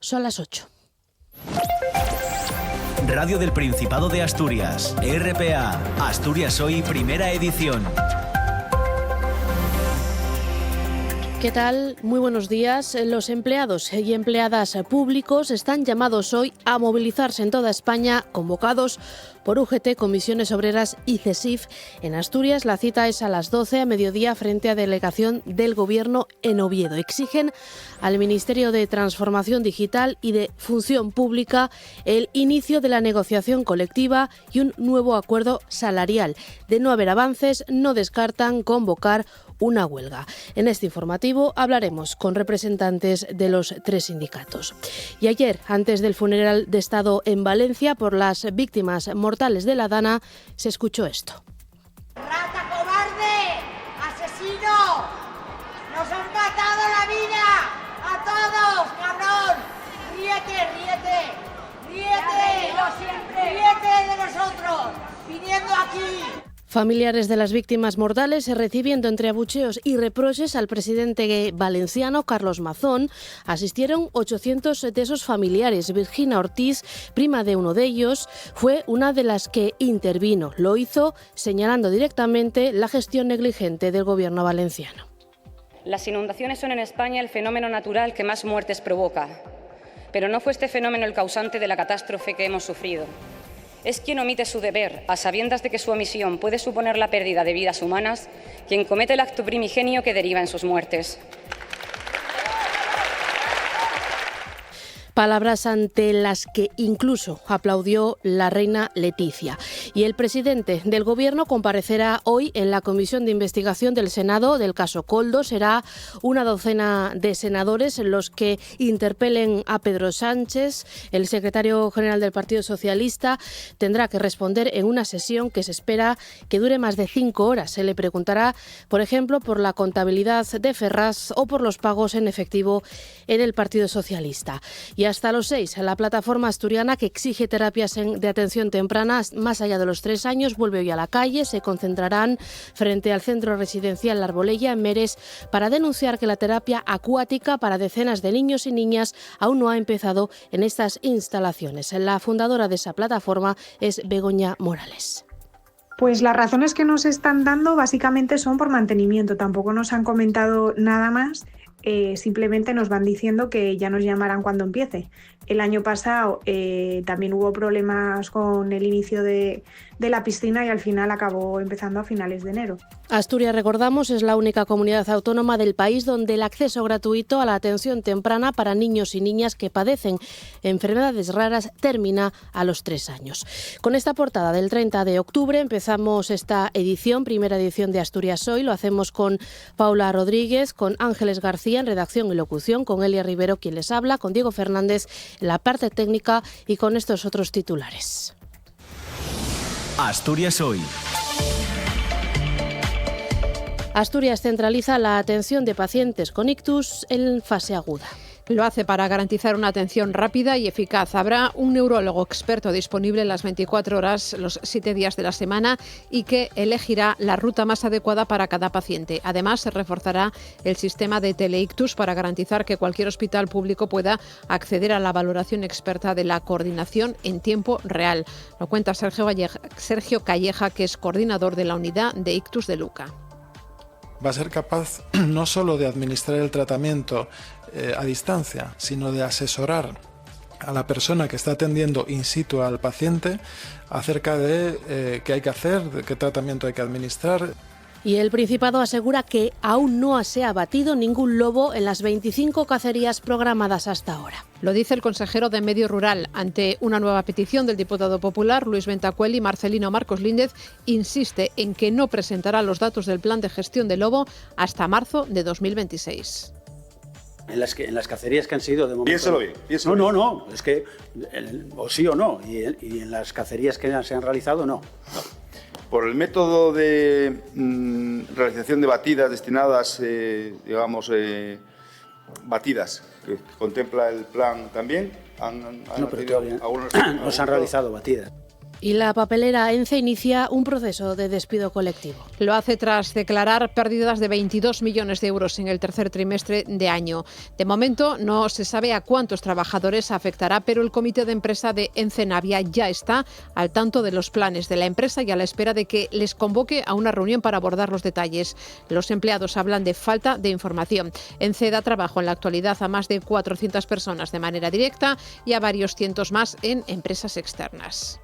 son las 8. Radio del Principado de Asturias, RPA, Asturias Hoy, primera edición. ¿Qué tal? Muy buenos días. Los empleados y empleadas públicos están llamados hoy a movilizarse en toda España, convocados por UGT, Comisiones Obreras y CESIF. En Asturias la cita es a las 12 a mediodía frente a delegación del Gobierno en Oviedo. Exigen al Ministerio de Transformación Digital y de Función Pública el inicio de la negociación colectiva y un nuevo acuerdo salarial. De no haber avances, no descartan convocar una huelga. En este informativo hablaremos con representantes de los 3 sindicatos. Y ayer, antes del funeral de Estado en Valencia por las víctimas mortales de la Dana, se escuchó esto. ¡Rata cobarde! ¡Asesino! ¡Nos has matado la vida! ¡A todos, cabrón! ¡Ríete, ríete! ¡Ríete! ¡Ríete de nosotros! ¡Viniendo aquí! Familiares de las víctimas mortales recibiendo entre abucheos y reproches al presidente valenciano Carlos Mazón. Asistieron 800 de esos familiares. Virginia Ortiz, prima de uno de ellos, fue una de las que intervino. Lo hizo señalando directamente la gestión negligente del gobierno valenciano. Las inundaciones son en España el fenómeno natural que más muertes provoca, pero no fue este fenómeno el causante de la catástrofe que hemos sufrido. Es quien omite su deber, a sabiendas de que su omisión puede suponer la pérdida de vidas humanas, quien comete el acto primigenio que deriva en sus muertes. Palabras ante las que incluso aplaudió la reina Leticia. Y el presidente del Gobierno comparecerá hoy en la Comisión de Investigación del Senado del caso Koldo. Será una docena de senadores los que interpelen a Pedro Sánchez. El secretario general del Partido Socialista tendrá que responder en una sesión que se espera que dure más de 5 horas. Se le preguntará, por ejemplo, por la contabilidad de Ferraz o por los pagos en efectivo en el Partido Socialista. Y hasta los 6, la plataforma asturiana que exige terapias de atención temprana más allá de los 3 años vuelve hoy a la calle. Se concentrarán frente al centro residencial La Arbolella en Meres para denunciar que la terapia acuática para decenas de niños y niñas aún no ha empezado en estas instalaciones. La fundadora de esa plataforma es Begoña Morales. Pues las razones que nos están dando básicamente son por mantenimiento. Tampoco nos han comentado nada más. Simplemente nos van diciendo que ya nos llamarán cuando empiece. El año pasado también hubo problemas con el inicio de la piscina y al final acabó empezando a finales de enero. Asturias, recordamos, es la única comunidad autónoma del país donde el acceso gratuito a la atención temprana para niños y niñas que padecen enfermedades raras termina a los 3 años. Con esta portada del 30 de octubre empezamos esta edición, primera edición de Asturias Hoy. Lo hacemos con Paula Rodríguez, con Ángeles García en redacción y locución, con Elia Rivero quien les habla, con Diego Fernández en la parte técnica y con estos otros titulares. Asturias Hoy. Asturias centraliza la atención de pacientes con ictus en fase aguda. Lo hace para garantizar una atención rápida y eficaz. Habrá un neurólogo experto disponible las 24 horas, los 7 días de la semana y que elegirá la ruta más adecuada para cada paciente. Además, se reforzará el sistema de teleictus para garantizar que cualquier hospital público pueda acceder a la valoración experta de la coordinación en tiempo real. Lo cuenta Sergio Calleja, que es coordinador de la unidad de ictus de Luca. Va a ser capaz no solo de administrar el tratamiento a distancia, sino de asesorar a la persona que está atendiendo in situ al paciente acerca de qué hay que hacer, de qué tratamiento hay que administrar. Y el Principado asegura que aún no se ha abatido ningún lobo en las 25 cacerías programadas hasta ahora. Lo dice el consejero de Medio Rural. Ante una nueva petición del diputado popular Luis Ventacueli, Marcelino Marcos Líndez insiste en que no presentará los datos del plan de gestión del lobo hasta marzo de 2026. En las cacerías que han sido de momento... Piénselo bien. No, es que o sí o no, y en las cacerías que se han realizado no. Por el método de realización de batidas destinadas, batidas, que contempla el plan también, no se han realizado batidas. Y la papelera ENCE inicia un proceso de despido colectivo. Lo hace tras declarar pérdidas de 22 millones de euros en el tercer trimestre de año. De momento no se sabe a cuántos trabajadores afectará, pero el comité de empresa de ENCE Navia ya está al tanto de los planes de la empresa y a la espera de que les convoque a una reunión para abordar los detalles. Los empleados hablan de falta de información. ENCE da trabajo en la actualidad a más de 400 personas de manera directa y a varios cientos más en empresas externas.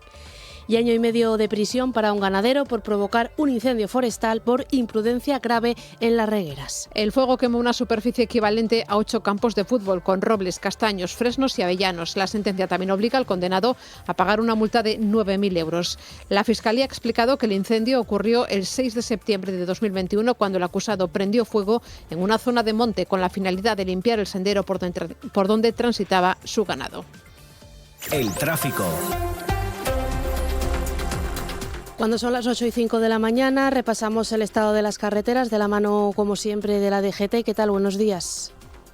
Y año y medio de prisión para un ganadero por provocar un incendio forestal por imprudencia grave en Las Regueras. El fuego quemó una superficie equivalente a 8 campos de fútbol con robles, castaños, fresnos y avellanos. La sentencia también obliga al condenado a pagar una multa de 9.000 euros. La Fiscalía ha explicado que el incendio ocurrió el 6 de septiembre de 2021 cuando el acusado prendió fuego en una zona de monte con la finalidad de limpiar el sendero por donde transitaba su ganado. El tráfico. Cuando son las 8:05 de la mañana, repasamos el estado de las carreteras de la mano, como siempre, de la DGT. ¿Qué tal? Buenos días.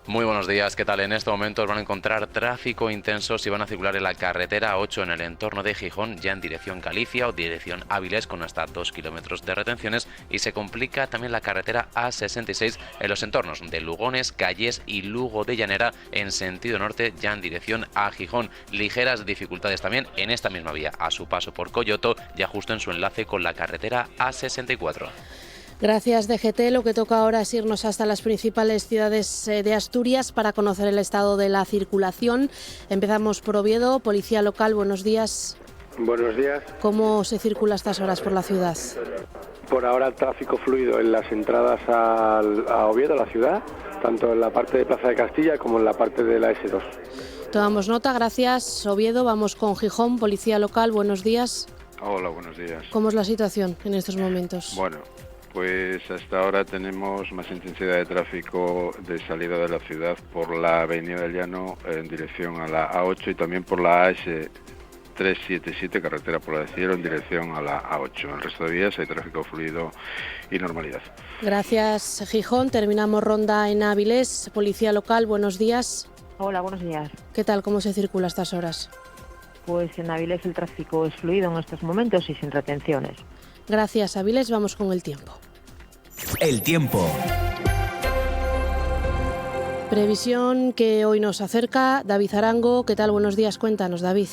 Muy buenos días, ¿qué tal? En este momento van a encontrar tráfico intenso si van a circular en la carretera 8 en el entorno de Gijón, ya en dirección Galicia o dirección Áviles, con hasta 2 kilómetros de retenciones, y se complica también la carretera A66 en los entornos de Lugones, Calles y Lugo de Llanera en sentido norte, ya en dirección a Gijón. Ligeras dificultades también en esta misma vía a su paso por Coyoto, ya justo en su enlace con la carretera A64. Gracias, DGT. Lo que toca ahora es irnos hasta las principales ciudades de Asturias para conocer el estado de la circulación. Empezamos por Oviedo. Policía local, buenos días. Buenos días. ¿Cómo se circula a estas horas por la ciudad? Por ahora el tráfico fluido en las entradas a Oviedo, la ciudad, tanto en la parte de Plaza de Castilla como en la parte de la S2. Tomamos nota, gracias. Oviedo, vamos con Gijón. Policía local, buenos días. Hola, buenos días. ¿Cómo es la situación en estos momentos? Bueno, pues hasta ahora tenemos más intensidad de tráfico de salida de la ciudad por la Avenida del Llano en dirección a la A8 y también por la AS377, carretera por la de Cielo, en dirección a la A8. En el resto de vías hay tráfico fluido y normalidad. Gracias, Gijón. Terminamos ronda en Áviles. Policía local, buenos días. Hola, buenos días. ¿Qué tal? ¿Cómo se circula a estas horas? Pues en Áviles el tráfico es fluido en estos momentos y sin retenciones. Gracias, Áviles. Vamos con el tiempo. El tiempo. Previsión que hoy nos acerca. David Arango, ¿qué tal? Buenos días. Cuéntanos, David.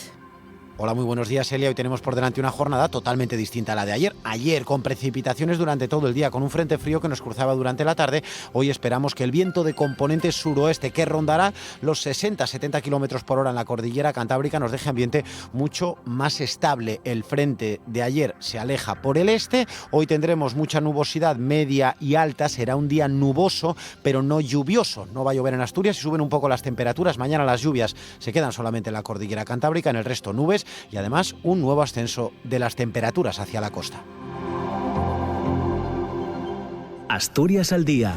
Hola, muy buenos días, Elia. Hoy tenemos por delante una jornada totalmente distinta a la de ayer. Ayer con precipitaciones durante todo el día, con un frente frío que nos cruzaba durante la tarde. Hoy esperamos que el viento de componente suroeste, que rondará los 60-70 kilómetros por hora en la cordillera cantábrica, nos deje ambiente mucho más estable. El frente de ayer se aleja por el este. Hoy tendremos mucha nubosidad media y alta. Será un día nuboso, pero no lluvioso. No va a llover en Asturias y suben un poco las temperaturas. Mañana las lluvias se quedan solamente en la cordillera cantábrica, en el resto nubes. Y además un nuevo ascenso de las temperaturas hacia la costa. Asturias al día.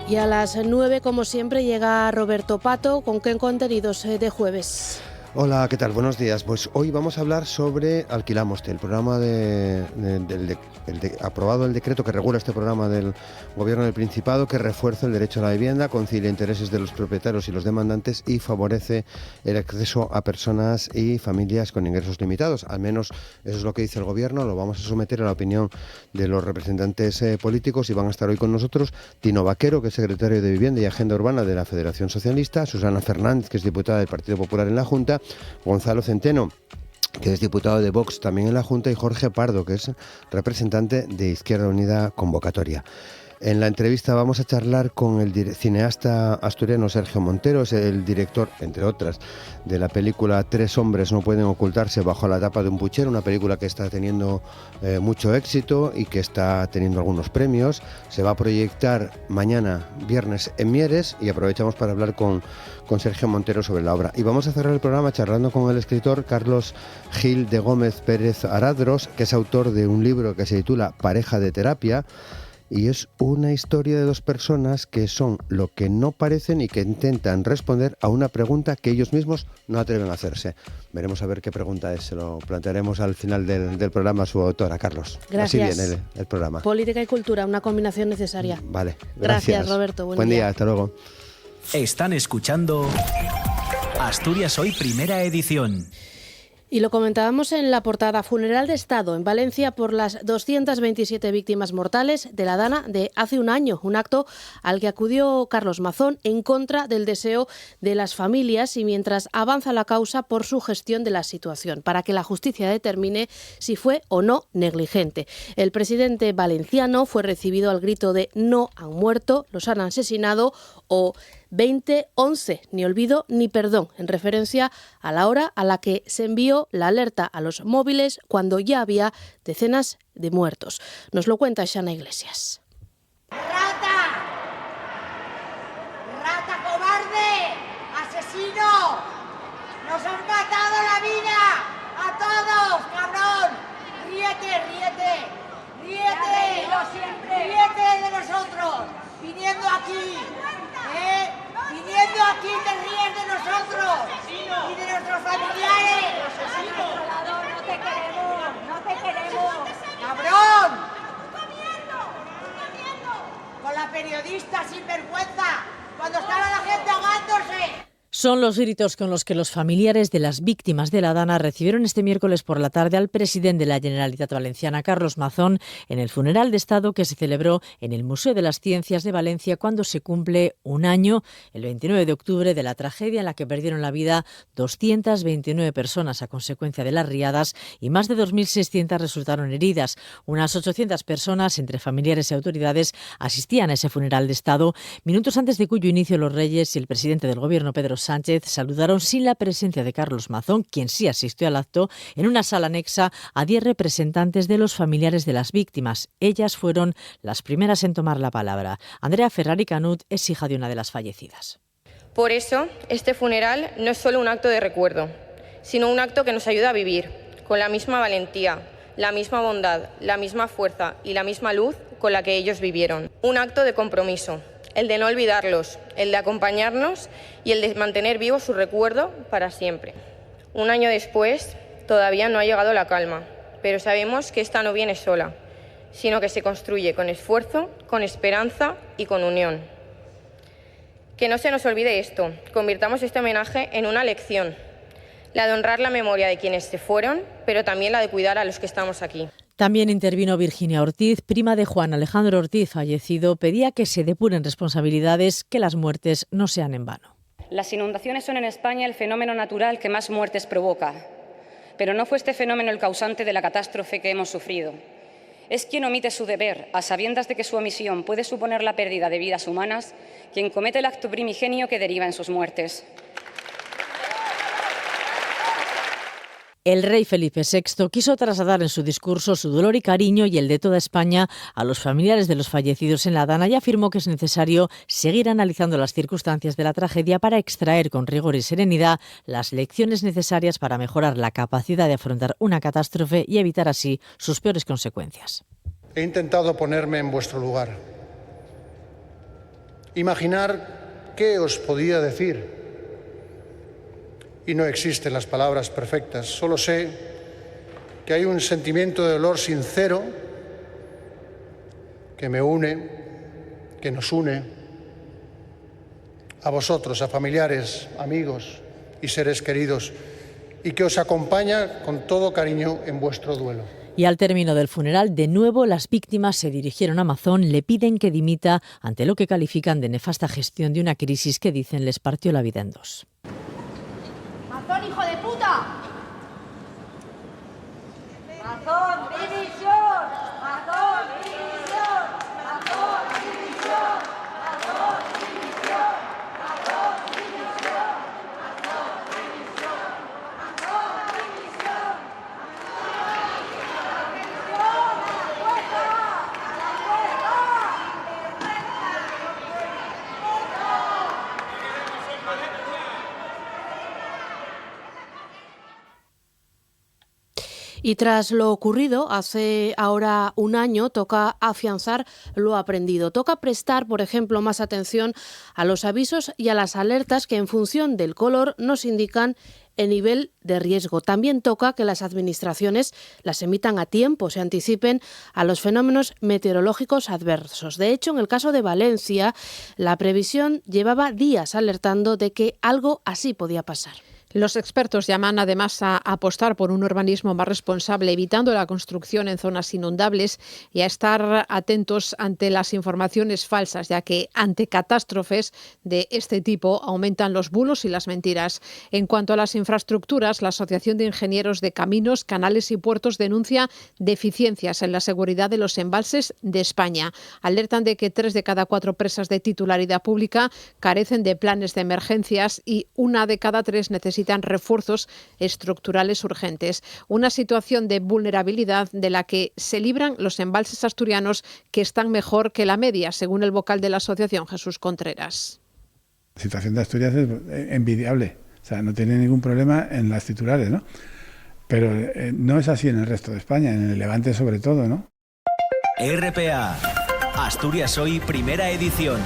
Y a las 9, como siempre, llega Roberto Pato. ¿Con qué contenidos de jueves? Hola, ¿qué tal? Buenos días. Pues hoy vamos a hablar sobre Alquilamoste, el programa aprobado el decreto que regula este programa del Gobierno del Principado, que refuerza el derecho a la vivienda, concilia intereses de los propietarios y los demandantes y favorece el acceso a personas y familias con ingresos limitados. Al menos eso es lo que dice el Gobierno. Lo vamos a someter a la opinión de los representantes políticos y van a estar hoy con nosotros Tino Vaquero, que es secretario de Vivienda y Agenda Urbana de la Federación Socialista, Susana Fernández, que es diputada del Partido Popular en la Junta, Gonzalo Centeno, que es diputado de Vox también en la Junta, y Jorge Pardo, que es representante de Izquierda Unida Convocatoria. En la entrevista vamos a charlar con el cineasta asturiano Sergio Montero, es el director, entre otras, de la película Tres hombres no pueden ocultarse bajo la tapa de un puchero, una película que está teniendo mucho éxito y que está teniendo algunos premios. Se va a proyectar mañana, viernes, en Mieres, y aprovechamos para hablar con Sergio Montero sobre la obra. Y vamos a cerrar el programa charlando con el escritor Carlos Gil de Gómez Pérez Aradros, que es autor de un libro que se titula Pareja de terapia, y es una historia de dos personas que son lo que no parecen y que intentan responder a una pregunta que ellos mismos no atreven a hacerse. Veremos a ver qué pregunta es, se lo plantearemos al final del programa a su autora, Carlos. Gracias. Así viene el programa. Política y cultura, una combinación necesaria. Vale, gracias Roberto. Buen día, hasta luego. Están escuchando Asturias Hoy, primera edición. Y lo comentábamos en la portada: funeral de Estado en Valencia por las 227 víctimas mortales de la Dana de hace un año. Un acto al que acudió Carlos Mazón en contra del deseo de las familias y mientras avanza la causa por su gestión de la situación, para que la justicia determine si fue o no negligente. El presidente valenciano fue recibido al grito de "no han muerto, los han asesinado" o 2011, ni olvido ni perdón, en referencia a la hora a la que se envió la alerta a los móviles cuando ya había decenas de muertos. Nos lo cuenta Xana Iglesias. ¡Rata! ¡Rata cobarde! ¡Asesino! ¡Nos has matado la vida! ¡A todos, cabrón! ¡Ríete, ríete! ¡Ríete! ¡Ríete de nosotros! Viniendo aquí, viniendo aquí te ríes de nosotros y de nuestros familiares. No te queremos, no te queremos. ¡Cabrón! Con la periodista sin vergüenza, cuando estaba la gente ahogándose. Son los gritos con los que los familiares de las víctimas de la Dana recibieron este miércoles por la tarde al presidente de la Generalitat Valenciana, Carlos Mazón, en el funeral de Estado que se celebró en el Museo de las Ciencias de Valencia cuando se cumple un año, el 29 de octubre, de la tragedia en la que perdieron la vida 229 personas a consecuencia de las riadas y más de 2.600 resultaron heridas. Unas 800 personas, entre familiares y autoridades, asistían a ese funeral de Estado, minutos antes de cuyo inicio los Reyes y el presidente del Gobierno, Pedro Sánchez, saludaron sin la presencia de Carlos Mazón, quien sí asistió al acto, en una sala anexa a 10 representantes de los familiares de las víctimas. Ellas fueron las primeras en tomar la palabra. Andrea Ferrari Canut es hija de una de las fallecidas. Por eso, este funeral no es solo un acto de recuerdo, sino un acto que nos ayuda a vivir con la misma valentía, la misma bondad, la misma fuerza y la misma luz con la que ellos vivieron. Un acto de compromiso, el de no olvidarlos, el de acompañarnos y el de mantener vivo su recuerdo para siempre. Un año después, todavía no ha llegado la calma, pero sabemos que esta no viene sola, sino que se construye con esfuerzo, con esperanza y con unión. Que no se nos olvide esto, convirtamos este homenaje en una lección, la de honrar la memoria de quienes se fueron, pero también la de cuidar a los que estamos aquí. También intervino Virginia Ortiz, prima de Juan Alejandro Ortiz, fallecido. Pedía que se depuren responsabilidades, que las muertes no sean en vano. Las inundaciones son en España el fenómeno natural que más muertes provoca, pero no fue este fenómeno el causante de la catástrofe que hemos sufrido. Es quien omite su deber, a sabiendas de que su omisión puede suponer la pérdida de vidas humanas, quien comete el acto primigenio que deriva en sus muertes. El rey Felipe VI quiso trasladar en su discurso su dolor y cariño y el de toda España a los familiares de los fallecidos en la Dana y afirmó que es necesario seguir analizando las circunstancias de la tragedia para extraer con rigor y serenidad las lecciones necesarias para mejorar la capacidad de afrontar una catástrofe y evitar así sus peores consecuencias. He intentado ponerme en vuestro lugar, imaginar qué os podía decir. Y no existen las palabras perfectas, solo sé que hay un sentimiento de dolor sincero que me une, que nos une a vosotros, a familiares, amigos y seres queridos, y que os acompaña con todo cariño en vuestro duelo. Y al término del funeral, de nuevo las víctimas se dirigieron a Mazón, le piden que dimita ante lo que califican de nefasta gestión de una crisis que dicen les partió la vida en dos. ¡Mazón, hijo de puta! ¡Mazón, división! ¡Mazón, división! ¡Mazón, división! ¡Mazón, división! ¡Mazón, división! ¡Mazón, división! ¡Mazón, división! Y tras lo ocurrido hace ahora un año, toca afianzar lo aprendido. Toca prestar, por ejemplo, más atención a los avisos y a las alertas que en función del color nos indican el nivel de riesgo. También toca que las administraciones las emitan a tiempo, se anticipen a los fenómenos meteorológicos adversos. De hecho, en el caso de Valencia, la previsión llevaba días alertando de que algo así podía pasar. Los expertos llaman además a apostar por un urbanismo más responsable, evitando la construcción en zonas inundables y a estar atentos ante las informaciones falsas, ya que ante catástrofes de este tipo aumentan los bulos y las mentiras. En cuanto a las infraestructuras, la Asociación de Ingenieros de Caminos, Canales y Puertos denuncia deficiencias en la seguridad de los embalses de España. Alertan de que 3 de cada 4 presas de titularidad pública carecen de planes de emergencias y 1 de cada 3 necesitan refuerzos estructurales urgentes. Una situación de vulnerabilidad de la que se libran los embalses asturianos, que están mejor que la media, según el vocal de la asociación, Jesús Contreras. La situación de Asturias es envidiable. O sea, no tiene ningún problema en las titulares, ¿no? Pero no es así en el resto de España, en el Levante sobre todo, ¿no? RPA, Asturias Hoy, primera edición.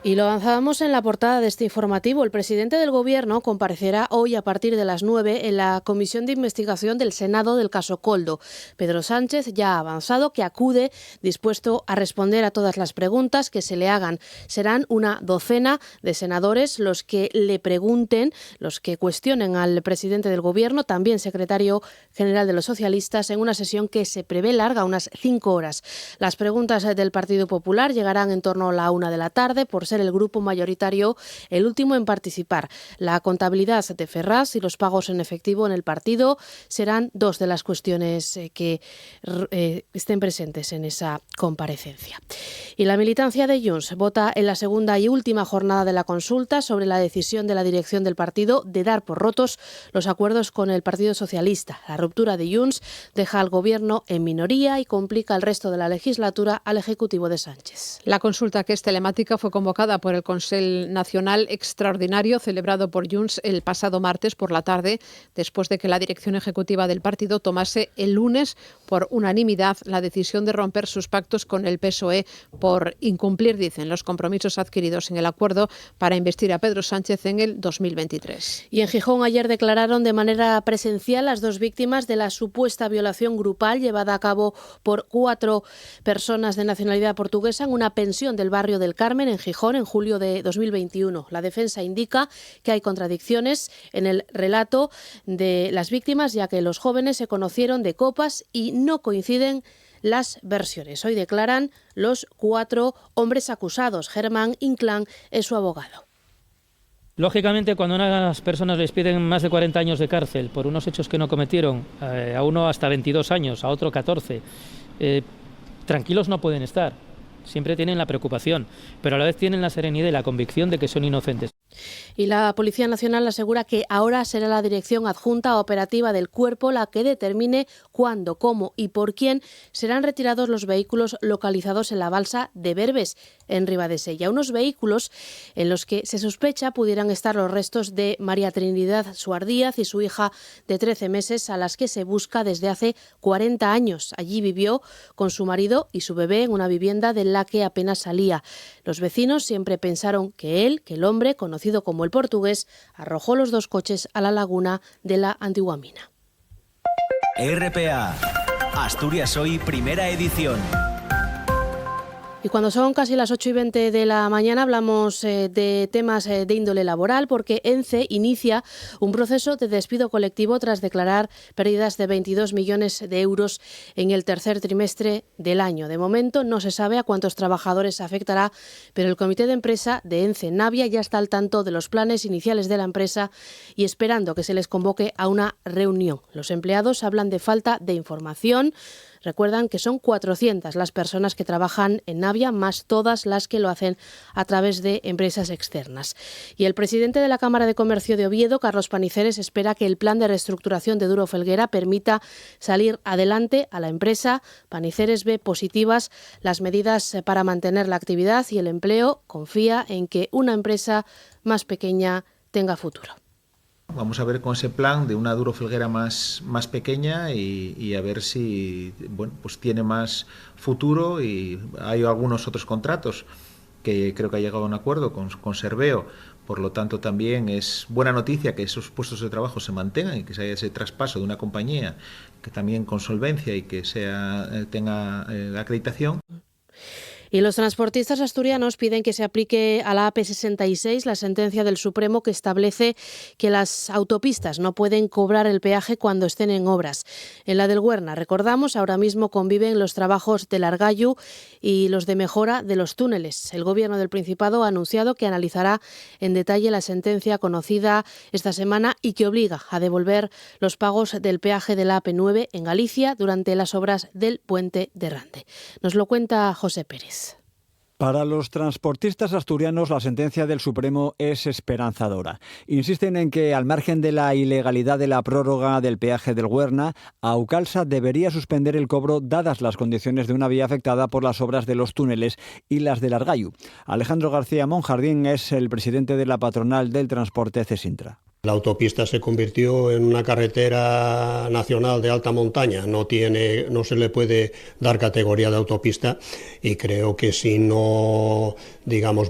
Y lo avanzábamos en la portada de este informativo. El presidente del Gobierno comparecerá hoy a partir de las 9 en la Comisión de Investigación del Senado del caso Koldo. Pedro Sánchez ya ha avanzado que acude dispuesto a responder a todas las preguntas que se le hagan. Serán una docena de senadores los que le pregunten, los que cuestionen al presidente del Gobierno, también secretario general de los socialistas, en una sesión que se prevé larga, unas 5 horas. Las preguntas del Partido Popular llegarán en torno a la 1 de la tarde, por ser el grupo mayoritario el último en participar. La contabilidad de Ferraz y los pagos en efectivo en el partido serán 2 de las cuestiones que estén presentes en esa comparecencia. Y la militancia de Junts vota en la segunda y última jornada de la consulta sobre la decisión de la dirección del partido de dar por rotos los acuerdos con el Partido Socialista. La ruptura de Junts deja al Gobierno en minoría y complica el resto de la legislatura al Ejecutivo de Sánchez. La consulta, que es telemática, fue convocada por el Consell Nacional Extraordinario celebrado por Junts el pasado martes por la tarde, después de que la dirección ejecutiva del partido tomase el lunes por unanimidad la decisión de romper sus pactos con el PSOE por incumplir, dicen, los compromisos adquiridos en el acuerdo para investir a Pedro Sánchez en el 2023. Y en Gijón ayer declararon de manera presencial las 2 víctimas de la supuesta violación grupal llevada a cabo por 4 personas de nacionalidad portuguesa en una pensión del barrio del Carmen, en Gijón, en julio de 2021. La defensa indica que hay contradicciones en el relato de las víctimas, ya que los jóvenes se conocieron de copas y no coinciden las versiones. Hoy declaran los 4 hombres acusados. Germán Inclán es su abogado. Lógicamente, cuando a unas personas les piden más de 40 años de cárcel por unos hechos que no cometieron, a uno hasta 22 años, a otro 14, tranquilos no pueden estar. Siempre tienen la preocupación, pero a la vez tienen la serenidad y la convicción de que son inocentes. Y la Policía Nacional asegura que ahora será la Dirección Adjunta Operativa del Cuerpo la que determine cuándo, cómo y por quién serán retirados los vehículos localizados en la balsa de Berbes, en Ribadesella. Unos vehículos en los que se sospecha pudieran estar los restos de María Trinidad Suar Díaz y su hija de 13 meses, a las que se busca desde hace 40 años. Allí vivió con su marido y su bebé en una vivienda de la que apenas salía. Los vecinos siempre pensaron que el hombre, conocido como el portugués, arrojó los 2 coches a la laguna de la antigua mina. RPA, Asturias Hoy, primera edición. Y cuando son casi las 8:20 de la mañana hablamos de temas de índole laboral, porque ENCE inicia un proceso de despido colectivo tras declarar pérdidas de 22 millones de euros en el tercer trimestre del año. De momento no se sabe a cuántos trabajadores afectará, pero el comité de empresa de ENCE Navia ya está al tanto de los planes iniciales de la empresa y esperando que se les convoque a una reunión. Los empleados hablan de falta de información. Recuerdan que son 400 las personas que trabajan en Navia, más todas las que lo hacen a través de empresas externas. Y el presidente de la Cámara de Comercio de Oviedo, Carlos Paniceres, espera que el plan de reestructuración de Duro Felguera permita salir adelante a la empresa. Paniceres ve positivas las medidas para mantener la actividad y el empleo. Confía en que una empresa más pequeña tenga futuro. Vamos a ver con ese plan de una Duro Felguera más pequeña y a ver si pues tiene más futuro. Y hay algunos otros contratos que creo que ha llegado a un acuerdo con Serveo. Por lo tanto, también es buena noticia que esos puestos de trabajo se mantengan y que se haya ese traspaso de una compañía que también con solvencia y que tenga acreditación. Y los transportistas asturianos piden que se aplique a la AP66 la sentencia del Supremo que establece que las autopistas no pueden cobrar el peaje cuando estén en obras. En la del Güerna, recordamos, ahora mismo conviven los trabajos del Argallu y los de mejora de los túneles. El Gobierno del Principado ha anunciado que analizará en detalle la sentencia conocida esta semana y que obliga a devolver los pagos del peaje de la AP9 en Galicia durante las obras del puente de Rande. Nos lo cuenta José Pérez. Para los transportistas asturianos, la sentencia del Supremo es esperanzadora. Insisten en que, al margen de la ilegalidad de la prórroga del peaje del Güerna, Aucalsa debería suspender el cobro dadas las condiciones de una vía afectada por las obras de los túneles y las del Argallu. Alejandro García Monjardín es el presidente de la patronal del transporte Cesintra. La autopista se convirtió en una carretera nacional de alta montaña, no se le puede dar categoría de autopista y creo que si no,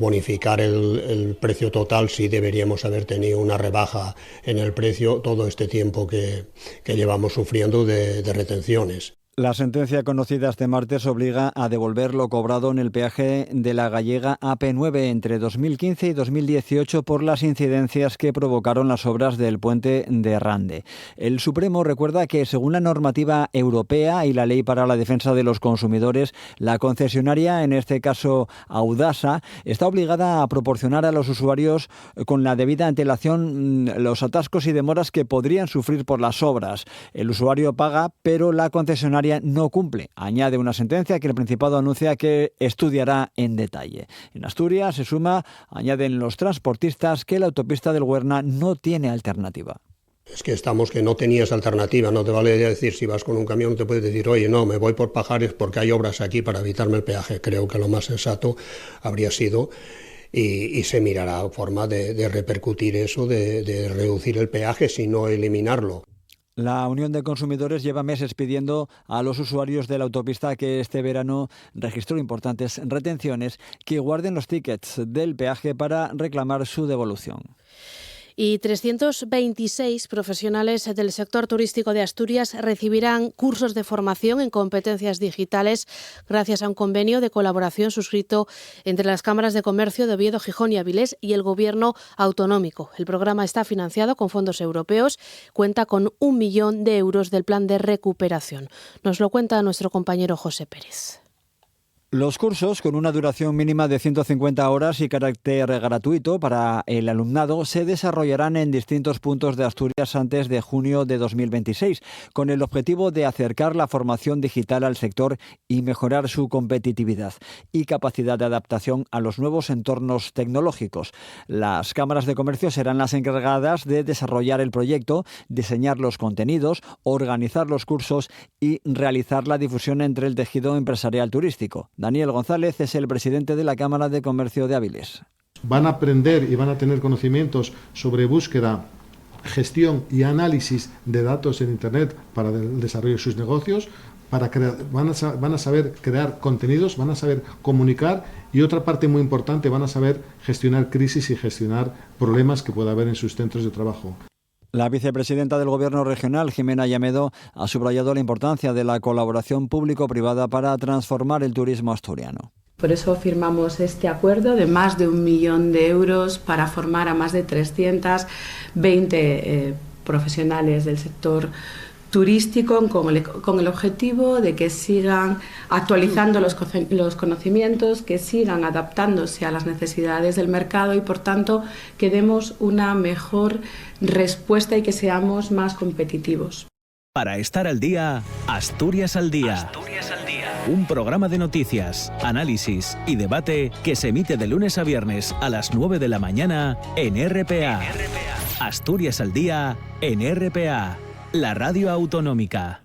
bonificar el precio total, sí deberíamos haber tenido una rebaja en el precio todo este tiempo que llevamos sufriendo de retenciones. La sentencia conocida este martes obliga a devolver lo cobrado en el peaje de la gallega AP9 entre 2015 y 2018 por las incidencias que provocaron las obras del puente de Rande. El Supremo recuerda que, según la normativa europea y la Ley para la Defensa de los Consumidores, la concesionaria, en este caso Audasa, está obligada a proporcionar a los usuarios con la debida antelación los atascos y demoras que podrían sufrir por las obras. El usuario paga, pero la concesionaria no cumple. Añade una sentencia que el Principado anuncia que estudiará en detalle. En Asturias se suma, añaden los transportistas, que la autopista del Güerna no tiene alternativa. Es que no tenías alternativa, no te vale decir, si vas con un camión no te puedes decir, oye, no, me voy por Pajares porque hay obras aquí para evitarme el peaje. Creo que lo más sensato habría sido, y se mirará forma de repercutir eso, de reducir el peaje, si no eliminarlo. La Unión de Consumidores lleva meses pidiendo a los usuarios de la autopista que este verano registró importantes retenciones que guarden los tickets del peaje para reclamar su devolución. Y 326 profesionales del sector turístico de Asturias recibirán cursos de formación en competencias digitales gracias a un convenio de colaboración suscrito entre las cámaras de comercio de Oviedo, Gijón y Avilés y el Gobierno autonómico. El programa está financiado con fondos europeos, cuenta con 1 millón de euros del plan de recuperación. Nos lo cuenta nuestro compañero José Pérez. Los cursos, con una duración mínima de 150 horas y carácter gratuito para el alumnado, se desarrollarán en distintos puntos de Asturias antes de junio de 2026, con el objetivo de acercar la formación digital al sector y mejorar su competitividad y capacidad de adaptación a los nuevos entornos tecnológicos. Las cámaras de comercio serán las encargadas de desarrollar el proyecto, diseñar los contenidos, organizar los cursos y realizar la difusión entre el tejido empresarial turístico. Daniel González es el presidente de la Cámara de Comercio de Avilés. Van a aprender y van a tener conocimientos sobre búsqueda, gestión y análisis de datos en Internet para el desarrollo de sus negocios, van a saber crear contenidos, van a saber comunicar y, otra parte muy importante, van a saber gestionar crisis y gestionar problemas que pueda haber en sus centros de trabajo. La vicepresidenta del Gobierno regional, Jimena Llamedo, ha subrayado la importancia de la colaboración público-privada para transformar el turismo asturiano. Por eso firmamos este acuerdo de más de 1 millón de euros para formar a más de 320 profesionales del sector turístico con el objetivo de que sigan actualizando los conocimientos, que sigan adaptándose a las necesidades del mercado y, por tanto, que demos una mejor respuesta y que seamos más competitivos. Para estar al día, Asturias al Día. Asturias al Día. Un programa de noticias, análisis y debate que se emite de lunes a viernes a las 9 de la mañana en RPA. Asturias al Día en RPA. La radio autonómica.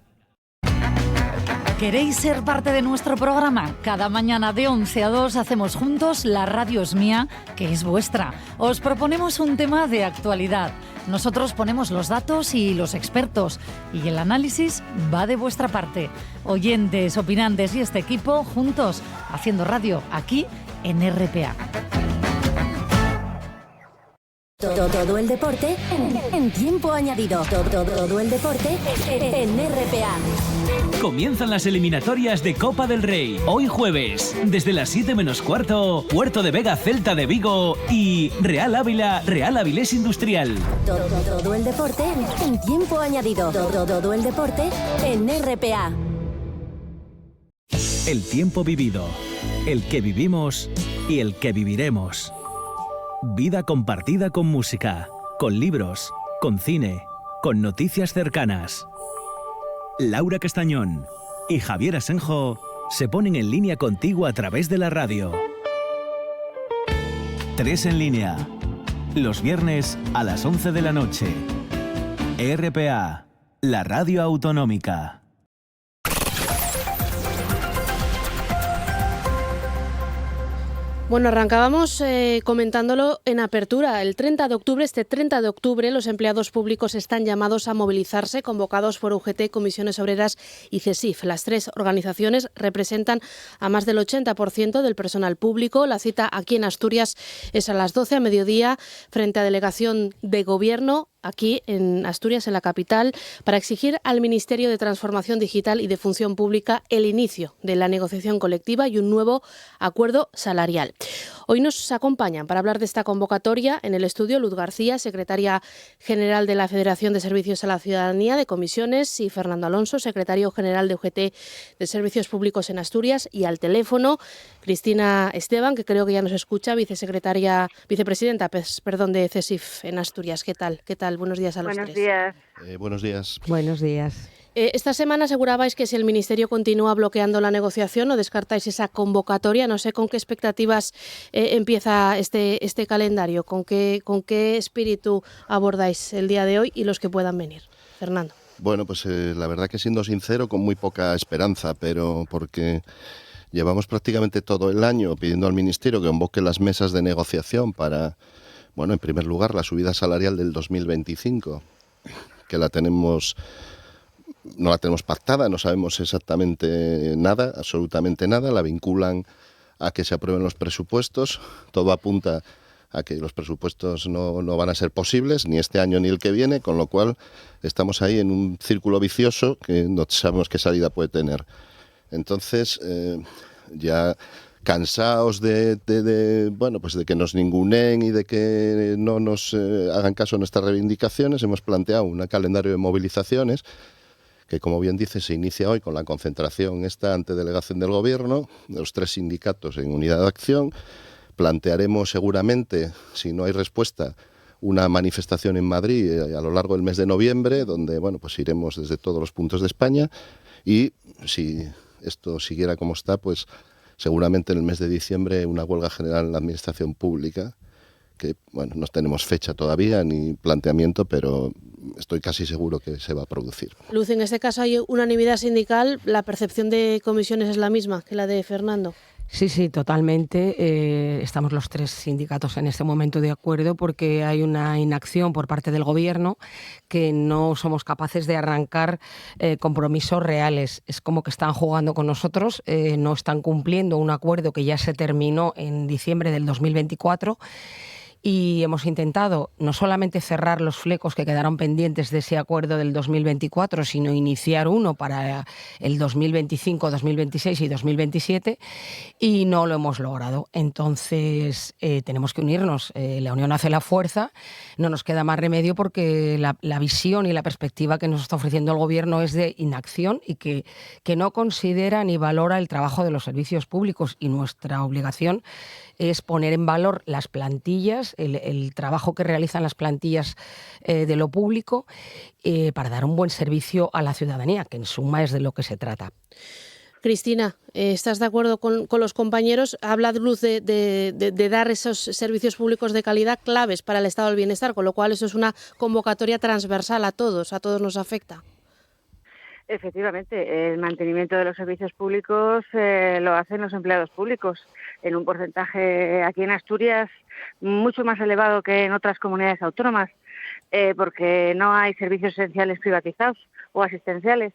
¿Queréis ser parte de nuestro programa? Cada mañana de 11 a 2 hacemos juntos La Radio es Mía, que es vuestra. Os proponemos un tema de actualidad. Nosotros ponemos los datos y los expertos, y el análisis va de vuestra parte. Oyentes, opinantes y este equipo juntos haciendo radio aquí en RPA. Todo el deporte en tiempo añadido. Todo el deporte en RPA. Comienzan las eliminatorias de Copa del Rey. Hoy jueves, desde las 7 menos cuarto, Puerto de Vega, Celta de Vigo y Real Ávila, Real Avilés Industrial. Todo el deporte en tiempo añadido. Todo el deporte en RPA. El tiempo vivido, el que vivimos y el que viviremos. Vida compartida con música, con libros, con cine, con noticias cercanas. Laura Castañón y Javier Asenjo se ponen en línea contigo a través de la radio. 3 en línea, los viernes a las 11 de la noche. RPA, la radio autonómica. Bueno, arrancábamos comentándolo en apertura. Este 30 de octubre, los empleados públicos están llamados a movilizarse, convocados por UGT, Comisiones Obreras y CESIF. Las 3 organizaciones representan a más del 80% del personal público. La cita aquí en Asturias es a las 12 a mediodía, frente a Delegación de Gobierno, aquí en Asturias, en la capital, para exigir al Ministerio de Transformación Digital y de Función Pública el inicio de la negociación colectiva y un nuevo acuerdo salarial. Hoy nos acompañan para hablar de esta convocatoria en el estudio Luz García, secretaria general de la Federación de Servicios a la Ciudadanía de Comisiones, y Fernando Alonso, secretario general de UGT de Servicios Públicos en Asturias, y al teléfono Cristina Esteban, que creo que ya nos escucha, vicepresidenta de CESIF en Asturias. ¿Qué tal? Buenos días a los tres. Buenos días. Buenos días. Esta semana asegurabais que si el Ministerio continúa bloqueando la negociación, ¿o descartáis esa convocatoria? No sé con qué expectativas empieza este calendario, con qué espíritu abordáis el día de hoy y los que puedan venir. Fernando. Bueno, pues la verdad que, siendo sincero, con muy poca esperanza, pero porque llevamos prácticamente todo el año pidiendo al Ministerio que convoque las mesas de negociación para, bueno, en primer lugar, la subida salarial del 2025, que no la tenemos pactada, no sabemos exactamente nada, absolutamente nada, la vinculan a que se aprueben los presupuestos, todo apunta a que los presupuestos no van a ser posibles, ni este año ni el que viene, con lo cual estamos ahí en un círculo vicioso que no sabemos qué salida puede tener. Entonces, ya cansados de que nos ninguneen y de que no nos hagan caso a nuestras reivindicaciones, hemos planteado un calendario de movilizaciones que, como bien dice, se inicia hoy con la concentración ante delegación del Gobierno, de los 3 sindicatos en unidad de acción. Plantearemos seguramente, si no hay respuesta, una manifestación en Madrid a lo largo del mes de noviembre, donde pues iremos desde todos los puntos de España, y si esto siguiera como está, pues seguramente en el mes de diciembre una huelga general en la Administración Pública, que no tenemos fecha todavía ni planteamiento, pero estoy casi seguro que se va a producir. Luz, en este caso hay unanimidad sindical. ¿La percepción de Comisiones es la misma que la de Fernando? Sí, totalmente. Estamos los 3 sindicatos en este momento de acuerdo, porque hay una inacción por parte del Gobierno, que no somos capaces de arrancar compromisos reales. Es como que están jugando con nosotros, no están cumpliendo un acuerdo que ya se terminó en diciembre del 2024. Y hemos intentado no solamente cerrar los flecos que quedaron pendientes de ese acuerdo del 2024, sino iniciar uno para el 2025, 2026 y 2027, y no lo hemos logrado. Entonces tenemos que unirnos. La unión hace la fuerza. No nos queda más remedio, porque la visión y la perspectiva que nos está ofreciendo el Gobierno es de inacción y que no considera ni valora el trabajo de los servicios públicos, y nuestra obligación es poner en valor las plantillas, el trabajo que realizan las plantillas de lo público, para dar un buen servicio a la ciudadanía, que en suma es de lo que se trata. Cristina, ¿estás de acuerdo con los compañeros? Habla Luz de dar esos servicios públicos de calidad claves para el estado del bienestar, con lo cual eso es una convocatoria transversal a todos nos afecta. Efectivamente, el mantenimiento de los servicios públicos lo hacen los empleados públicos en un porcentaje aquí en Asturias mucho más elevado que en otras comunidades autónomas, porque no hay servicios esenciales privatizados o asistenciales.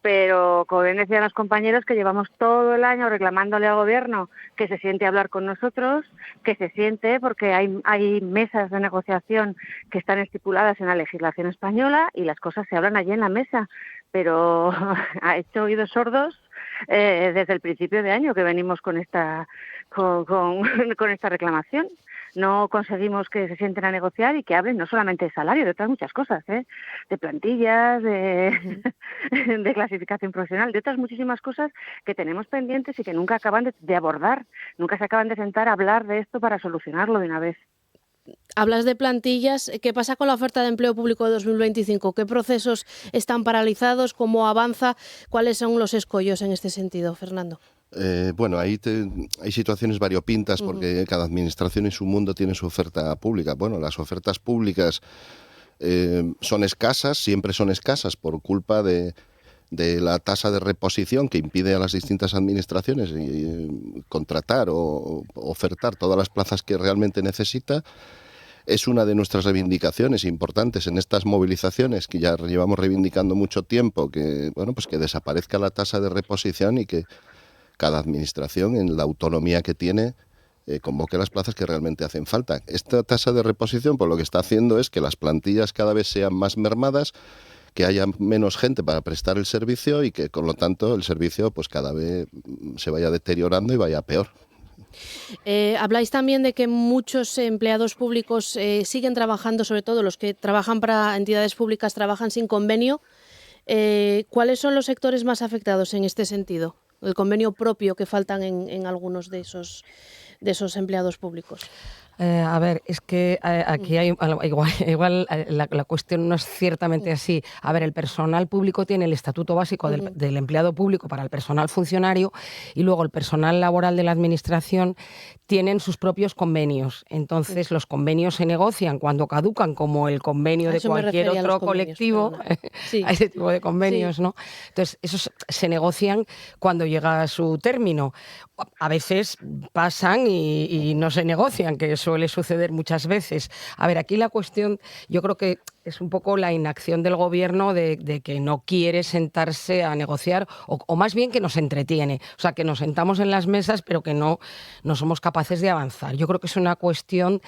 Pero como bien decían los compañeros, que llevamos todo el año reclamándole al Gobierno que se siente a hablar con nosotros, que se siente, porque hay mesas de negociación que están estipuladas en la legislación española y las cosas se hablan allí en la mesa. Pero ha hecho oídos sordos desde el principio de año que venimos con esta reclamación. No conseguimos que se sienten a negociar y que hablen no solamente de salario, de otras muchas cosas, de plantillas, de clasificación profesional, de otras muchísimas cosas que tenemos pendientes y que nunca acaban de abordar, nunca se acaban de sentar a hablar de esto para solucionarlo de una vez. Hablas de plantillas. ¿Qué pasa con la oferta de empleo público de 2025? ¿Qué procesos están paralizados? ¿Cómo avanza? ¿Cuáles son los escollos en este sentido, Fernando? Bueno, hay situaciones variopintas porque cada administración en su mundo tiene su oferta pública. Bueno, las ofertas públicas son escasas, siempre son escasas por culpa de la tasa de reposición que impide a las distintas administraciones contratar o ofertar todas las plazas que realmente necesita. Es una de nuestras reivindicaciones importantes en estas movilizaciones que ya llevamos reivindicando mucho tiempo, que desaparezca la tasa de reposición y que cada administración, en la autonomía que tiene, convoque las plazas que realmente hacen falta. Esta tasa de reposición, por lo que está haciendo, es que las plantillas cada vez sean más mermadas, que haya menos gente para prestar el servicio y que, con lo tanto, el servicio pues cada vez se vaya deteriorando y vaya peor. Habláis también de que muchos empleados públicos siguen trabajando, sobre todo los que trabajan para entidades públicas, trabajan sin convenio. ¿Cuáles son los sectores más afectados en este sentido? El convenio propio que faltan en algunos de esos empleados públicos. A ver, es que aquí hay igual la cuestión no es ciertamente así. A ver, el personal público tiene el estatuto básico del empleado público para el personal funcionario y luego el personal laboral de la administración tienen sus propios convenios. Entonces, los convenios se negocian cuando caducan, como el convenio de cualquier otro colectivo, a ese tipo de convenios, ¿no? Entonces, esos se negocian cuando llega a su término. A veces pasan y no se negocian, que suele suceder muchas veces. A ver, aquí la cuestión, yo creo que es un poco la inacción del Gobierno de que no quiere sentarse a negociar o más bien que nos entretiene. O sea, que nos sentamos en las mesas pero que no somos capaces de avanzar. Yo creo que es una cuestión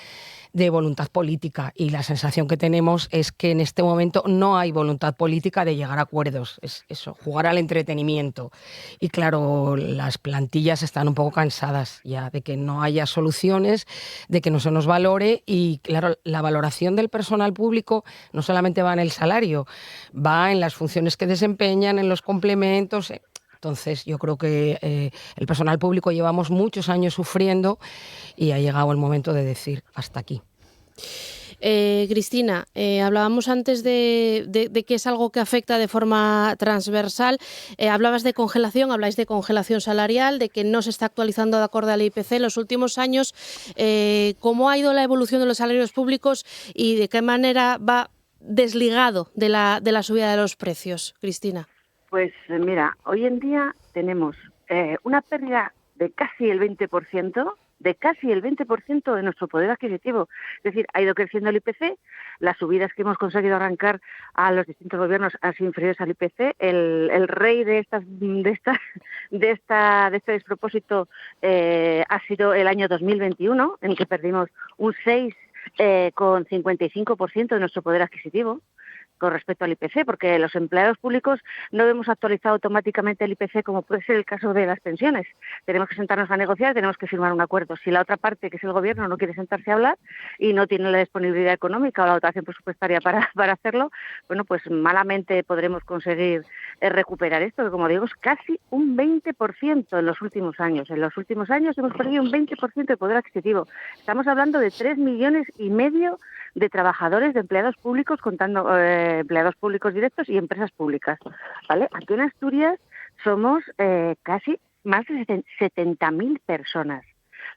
de voluntad política y la sensación que tenemos es que en este momento no hay voluntad política de llegar a acuerdos. Es eso, jugar al entretenimiento. Y claro, las plantillas están un poco cansadas ya de que no haya soluciones, de que no se nos valore y claro, la valoración del personal público no solamente va en el salario, va en las funciones que desempeñan, en los complementos. Entonces, yo creo que el personal público llevamos muchos años sufriendo y ha llegado el momento de decir hasta aquí. Cristina, hablábamos antes de que es algo que afecta de forma transversal. Hablabas de congelación, habláis de congelación salarial, de que no se está actualizando de acuerdo al IPC en los últimos años. ¿Cómo ha ido la evolución de los salarios públicos y de qué manera va desligado de la subida de los precios, Cristina? Pues mira, hoy en día tenemos una pérdida de casi el 20%, de nuestro poder adquisitivo. Es decir, ha ido creciendo el IPC, las subidas que hemos conseguido arrancar a los distintos gobiernos han sido inferiores al IPC. El rey de este despropósito ha sido el año 2021, en el que perdimos un 6,55% de nuestro poder adquisitivo con respecto al IPC, porque los empleados públicos no hemos actualizado automáticamente el IPC como puede ser el caso de las pensiones. Tenemos que sentarnos a negociar, tenemos que firmar un acuerdo. Si la otra parte, que es el Gobierno, no quiere sentarse a hablar y no tiene la disponibilidad económica o la dotación presupuestaria para hacerlo, bueno, pues malamente podremos conseguir recuperar esto, que como digo es casi un 20% en los últimos años. En los últimos años hemos perdido un 20% de poder adquisitivo. Estamos hablando de 3,5 millones de trabajadores, de empleados públicos, contando empleados públicos directos y empresas públicas, ¿vale? Aquí en Asturias somos casi más de 70.000 personas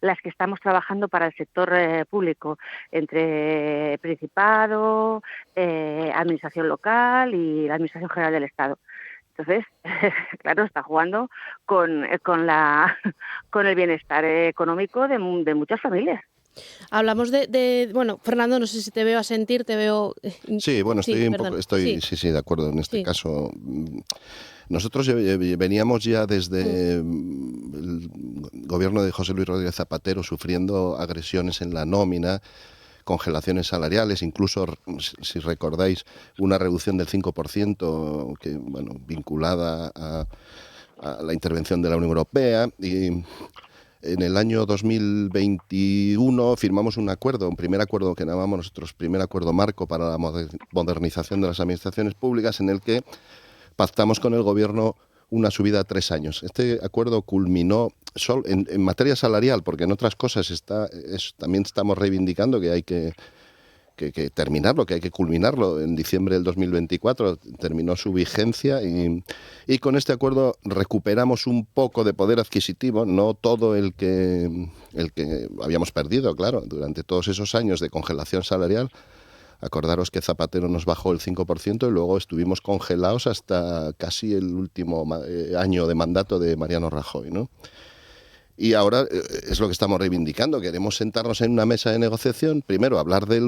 las que estamos trabajando para el sector público, entre Principado, Administración local y la Administración General del Estado. Entonces, claro, está jugando con el bienestar económico de muchas familias. Hablamos bueno, Fernando, no sé si te veo asentir, te veo... Sí, bueno, estoy de acuerdo en este caso. Nosotros veníamos ya desde el gobierno de José Luis Rodríguez Zapatero sufriendo agresiones en la nómina, congelaciones salariales, incluso, si recordáis, una reducción del 5% que, bueno, vinculada a la intervención de la Unión Europea. Y en el año 2021 firmamos un primer acuerdo que llamamos nosotros primer acuerdo marco para la modernización de las administraciones públicas, en el que pactamos con el Gobierno una subida a 3 años. Este acuerdo culminó en materia salarial, porque en otras cosas también estamos reivindicando que hay que terminarlo, que hay que culminarlo. En diciembre del 2024 terminó su vigencia y con este acuerdo recuperamos un poco de poder adquisitivo, no todo el que habíamos perdido, claro, durante todos esos años de congelación salarial. Acordaros que Zapatero nos bajó el 5% y luego estuvimos congelados hasta casi el último año de mandato de Mariano Rajoy, ¿no? Y ahora es lo que estamos reivindicando. Queremos sentarnos en una mesa de negociación, primero hablar de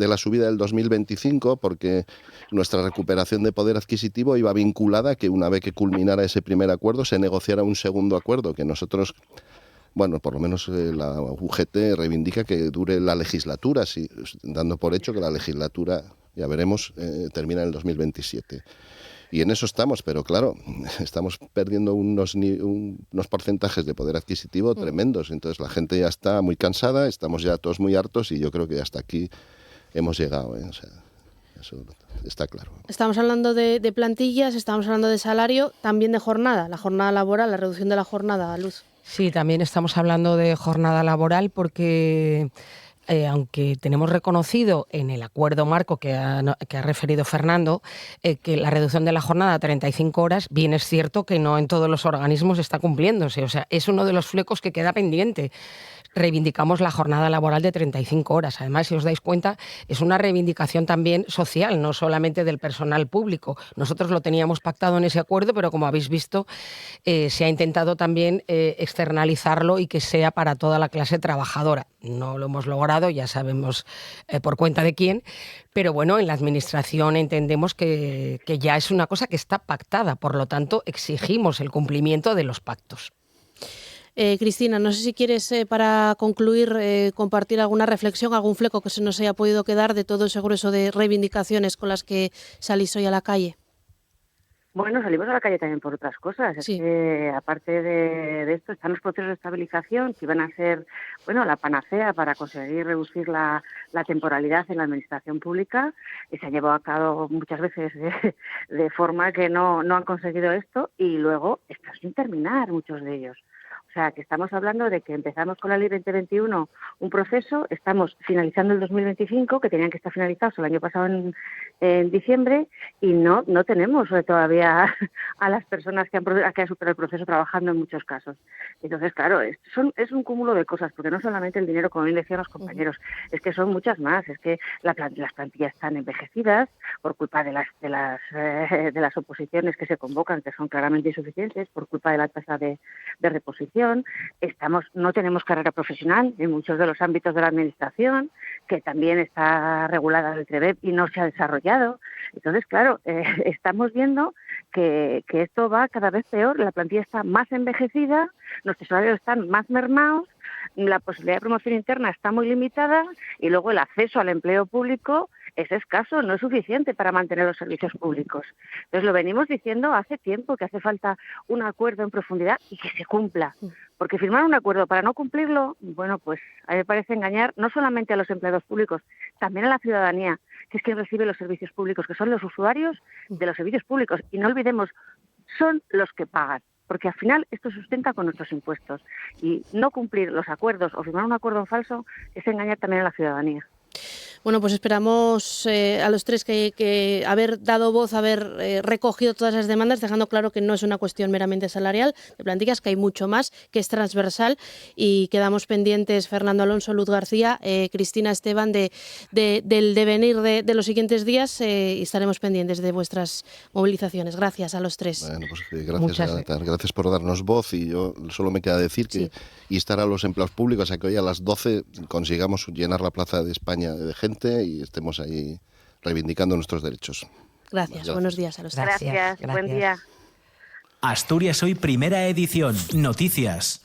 la subida del 2025, porque nuestra recuperación de poder adquisitivo iba vinculada a que una vez que culminara ese primer acuerdo se negociara un segundo acuerdo que nosotros... Bueno, por lo menos la UGT reivindica que dure la legislatura, dando por hecho que la legislatura, ya veremos, termina en el 2027. Y en eso estamos, pero claro, estamos perdiendo unos porcentajes de poder adquisitivo tremendos. Entonces la gente ya está muy cansada, estamos ya todos muy hartos y yo creo que hasta aquí hemos llegado, O sea, eso está claro. Estamos hablando de plantillas, estamos hablando de salario, también de jornada, la jornada laboral, la reducción de la jornada, Luz. Sí, también estamos hablando de jornada laboral porque aunque tenemos reconocido en el acuerdo marco que ha referido Fernando, que la reducción de la jornada a 35 horas, bien es cierto que no en todos los organismos está cumpliéndose. O sea, es uno de los flecos que queda pendiente. Reivindicamos la jornada laboral de 35 horas. Además, si os dais cuenta, es una reivindicación también social, no solamente del personal público. Nosotros lo teníamos pactado en ese acuerdo, pero como habéis visto, se ha intentado también externalizarlo y que sea para toda la clase trabajadora. No lo hemos logrado, ya sabemos por cuenta de quién, pero bueno, en la Administración entendemos que ya es una cosa que está pactada, por lo tanto, exigimos el cumplimiento de los pactos. Cristina, no sé si quieres, para concluir, compartir alguna reflexión, algún fleco que se nos haya podido quedar de todo ese grueso de reivindicaciones con las que salís hoy a la calle. Bueno, salimos a la calle también por otras cosas. Sí. Es que, aparte de esto, están los procesos de estabilización que iban a ser, bueno, la panacea para conseguir reducir la temporalidad en la administración pública, y se han llevado a cabo muchas veces de forma que no han conseguido esto, y luego están sin terminar muchos de ellos. O sea, que estamos hablando de que empezamos con la Ley 2021 un proceso, estamos finalizando el 2025, que tenían que estar finalizados el año pasado en diciembre, y no tenemos todavía a las personas que han superado el proceso trabajando en muchos casos. Entonces, claro, es un cúmulo de cosas, porque no solamente el dinero, como bien decían los compañeros, es que son muchas más. Es que las plantillas están envejecidas por culpa de las oposiciones que se convocan, que son claramente insuficientes, por culpa de la tasa de reposición. No tenemos carrera profesional en muchos de los ámbitos de la administración, que también está regulada en el TREBEP y no se ha desarrollado. Entonces, claro, estamos viendo que esto va cada vez peor, la plantilla está más envejecida, nuestros salarios están más mermados, la posibilidad de promoción interna está muy limitada y luego el acceso al empleo público es escaso, no es suficiente para mantener los servicios públicos. Entonces lo venimos diciendo hace tiempo, que hace falta un acuerdo en profundidad y que se cumpla. Porque firmar un acuerdo para no cumplirlo, bueno, pues a mí me parece engañar no solamente a los empleados públicos, también a la ciudadanía, que es quien recibe los servicios públicos, que son los usuarios de los servicios públicos. Y no olvidemos, son los que pagan, porque al final esto se sustenta con nuestros impuestos. Y no cumplir los acuerdos o firmar un acuerdo en falso es engañar también a la ciudadanía. Bueno, pues esperamos a los tres que haber dado voz, haber recogido todas las demandas, dejando claro que no es una cuestión meramente salarial de plantillas, que hay mucho más, que es transversal, y quedamos pendientes, Fernando Alonso, Luz García, Cristina Esteban, del devenir de los siguientes días, y estaremos pendientes de vuestras movilizaciones. Gracias a los tres. Bueno, pues gracias por darnos voz, y yo solo me queda decir que instar a los empleados públicos a que hoy a las 12 consigamos llenar la Plaza de España de gente y estemos ahí reivindicando nuestros derechos. Gracias. Buenos días a los tres. Gracias. Buen día. Asturias Hoy, primera edición. Noticias.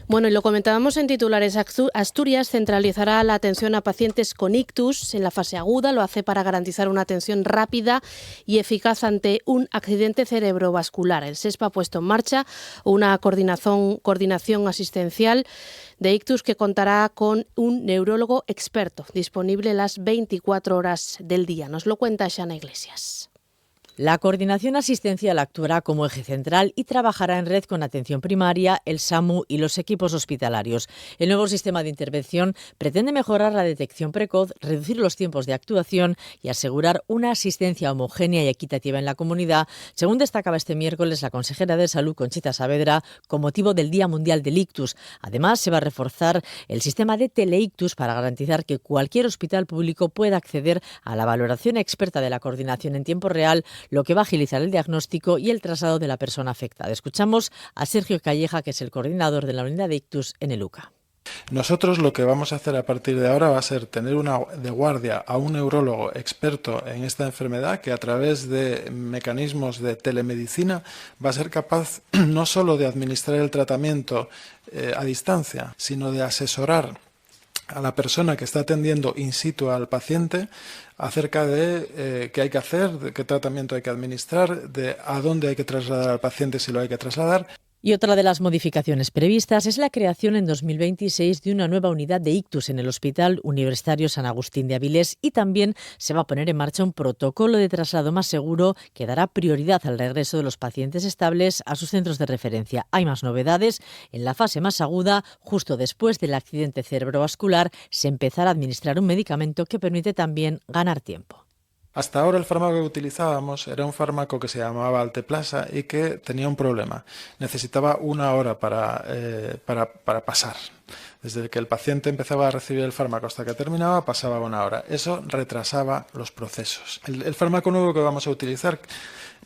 Bueno, y lo comentábamos en titulares, Asturias centralizará la atención a pacientes con ictus en la fase aguda. Lo hace para garantizar una atención rápida y eficaz ante un accidente cerebrovascular. El SESPA ha puesto en marcha una coordinación asistencial de ictus que contará con un neurólogo experto, disponible las 24 horas del día. Nos lo cuenta Xana Iglesias. La coordinación asistencial actuará como eje central y trabajará en red con atención primaria, el SAMU y los equipos hospitalarios. El nuevo sistema de intervención pretende mejorar la detección precoz, reducir los tiempos de actuación y asegurar una asistencia homogénea y equitativa en la comunidad, según destacaba este miércoles la consejera de Salud, Conchita Saavedra, con motivo del Día Mundial del Ictus. Además, se va a reforzar el sistema de teleictus para garantizar que cualquier hospital público pueda acceder a la valoración experta de la coordinación en tiempo real, lo que va a agilizar el diagnóstico y el traslado de la persona afectada. Escuchamos a Sergio Calleja, que es el coordinador de la unidad de ictus en el UCA. Nosotros lo que vamos a hacer a partir de ahora va a ser tener de guardia a un neurólogo experto en esta enfermedad que a través de mecanismos de telemedicina va a ser capaz no solo de administrar el tratamiento a distancia, sino de asesorar a la persona que está atendiendo in situ al paciente acerca de qué hay que hacer, de qué tratamiento hay que administrar, de a dónde hay que trasladar al paciente si lo hay que trasladar. Y otra de las modificaciones previstas es la creación en 2026 de una nueva unidad de ictus en el Hospital Universitario San Agustín de Avilés, y también se va a poner en marcha un protocolo de traslado más seguro que dará prioridad al regreso de los pacientes estables a sus centros de referencia. Hay más novedades. En la fase más aguda, justo después del accidente cerebrovascular, se empezará a administrar un medicamento que permite también ganar tiempo. Hasta ahora el fármaco que utilizábamos era un fármaco que se llamaba Alteplasa y que tenía un problema. Necesitaba 1 hora para pasar. Desde que el paciente empezaba a recibir el fármaco hasta que terminaba, pasaba 1 hora. Eso retrasaba los procesos. El fármaco nuevo que vamos a utilizar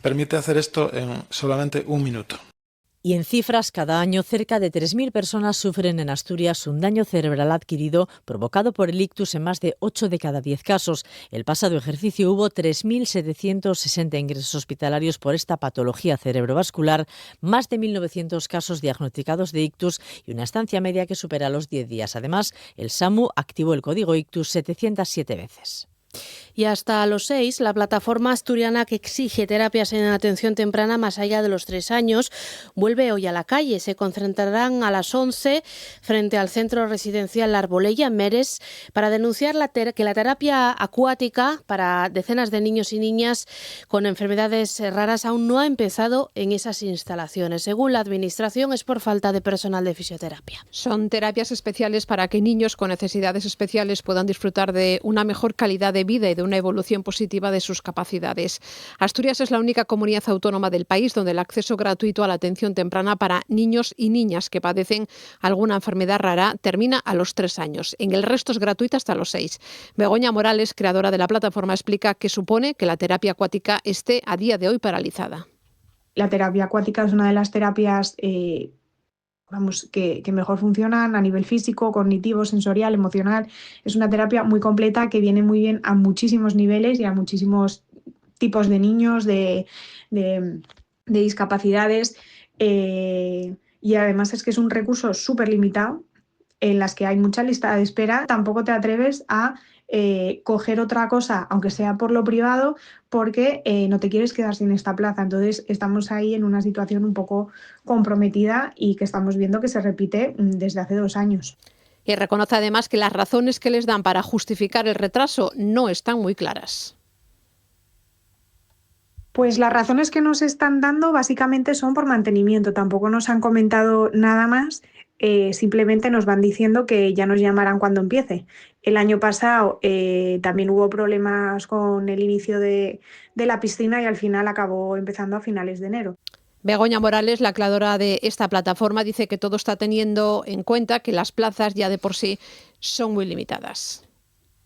permite hacer esto en solamente 1 minuto. Y en cifras, cada año cerca de 3.000 personas sufren en Asturias un daño cerebral adquirido provocado por el ictus en más de 8 de cada 10 casos. El pasado ejercicio hubo 3.760 ingresos hospitalarios por esta patología cerebrovascular, más de 1.900 casos diagnosticados de ictus y una estancia media que supera los 10 días. Además, el SAMU activó el código ictus 707 veces. Y hasta los 6, la plataforma asturiana que exige terapias en atención temprana más allá de los 3 años vuelve hoy a la calle. Se concentrarán a las 11 frente al centro residencial La Arbolella, en Meres, para denunciar que la terapia acuática para decenas de niños y niñas con enfermedades raras aún no ha empezado en esas instalaciones. Según la Administración, es por falta de personal de fisioterapia. Son terapias especiales para que niños con necesidades especiales puedan disfrutar de una mejor calidad de vida y de una evolución positiva de sus capacidades. Asturias es la única comunidad autónoma del país donde el acceso gratuito a la atención temprana para niños y niñas que padecen alguna enfermedad rara termina a los 3 años. En el resto es gratuita hasta los 6. Begoña Morales, creadora de la plataforma, explica qué supone que la terapia acuática esté a día de hoy paralizada. La terapia acuática es una de las terapias que mejor funcionan a nivel físico, cognitivo, sensorial, emocional. Es una terapia muy completa que viene muy bien a muchísimos niveles y a muchísimos tipos de niños, de discapacidades, y además es que es un recurso súper limitado en las que hay mucha lista de espera. Tampoco te atreves a coger otra cosa, aunque sea por lo privado, porque no te quieres quedar sin esta plaza. Entonces estamos ahí en una situación un poco comprometida y que estamos viendo que se repite desde hace 2 años. Y reconoce además que las razones que les dan para justificar el retraso no están muy claras. Pues las razones que nos están dando básicamente son por mantenimiento. Tampoco nos han comentado nada más. simplemente nos van diciendo que ya nos llamarán cuando empiece. El año pasado también hubo problemas con el inicio de la piscina y al final acabó empezando a finales de enero. Begoña Morales, la creadora de esta plataforma, dice que todo está teniendo en cuenta que las plazas ya de por sí son muy limitadas.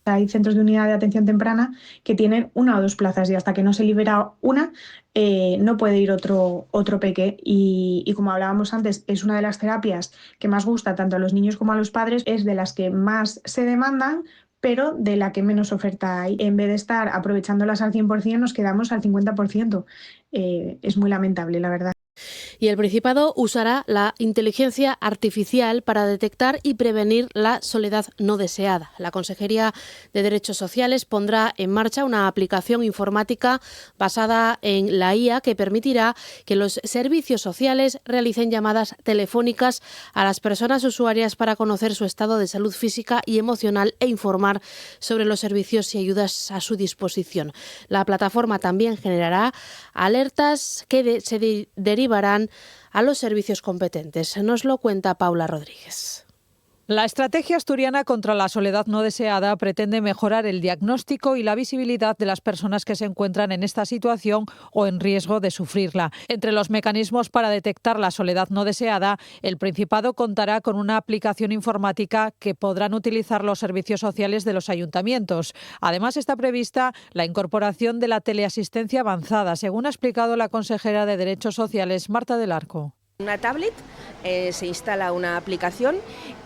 Hay centros de unidad de atención temprana que tienen 1 o 2 plazas y hasta que no se libera una no puede ir otro peque y como hablábamos antes, es una de las terapias que más gusta tanto a los niños como a los padres, es de las que más se demandan, pero de la que menos oferta hay. En vez de estar aprovechándolas al 100%, nos quedamos al 50%. Es muy lamentable, la verdad. Y el Principado usará la inteligencia artificial para detectar y prevenir la soledad no deseada. La Consejería de Derechos Sociales pondrá en marcha una aplicación informática basada en la IA que permitirá que los servicios sociales realicen llamadas telefónicas a las personas usuarias para conocer su estado de salud física y emocional e informar sobre los servicios y ayudas a su disposición. La plataforma también generará alertas que se derivarán a los servicios competentes. Nos lo cuenta Paula Rodríguez. La estrategia asturiana contra la soledad no deseada pretende mejorar el diagnóstico y la visibilidad de las personas que se encuentran en esta situación o en riesgo de sufrirla. Entre los mecanismos para detectar la soledad no deseada, el Principado contará con una aplicación informática que podrán utilizar los servicios sociales de los ayuntamientos. Además, está prevista la incorporación de la teleasistencia avanzada, según ha explicado la consejera de Derechos Sociales, Marta del Arco. Una tablet se instala una aplicación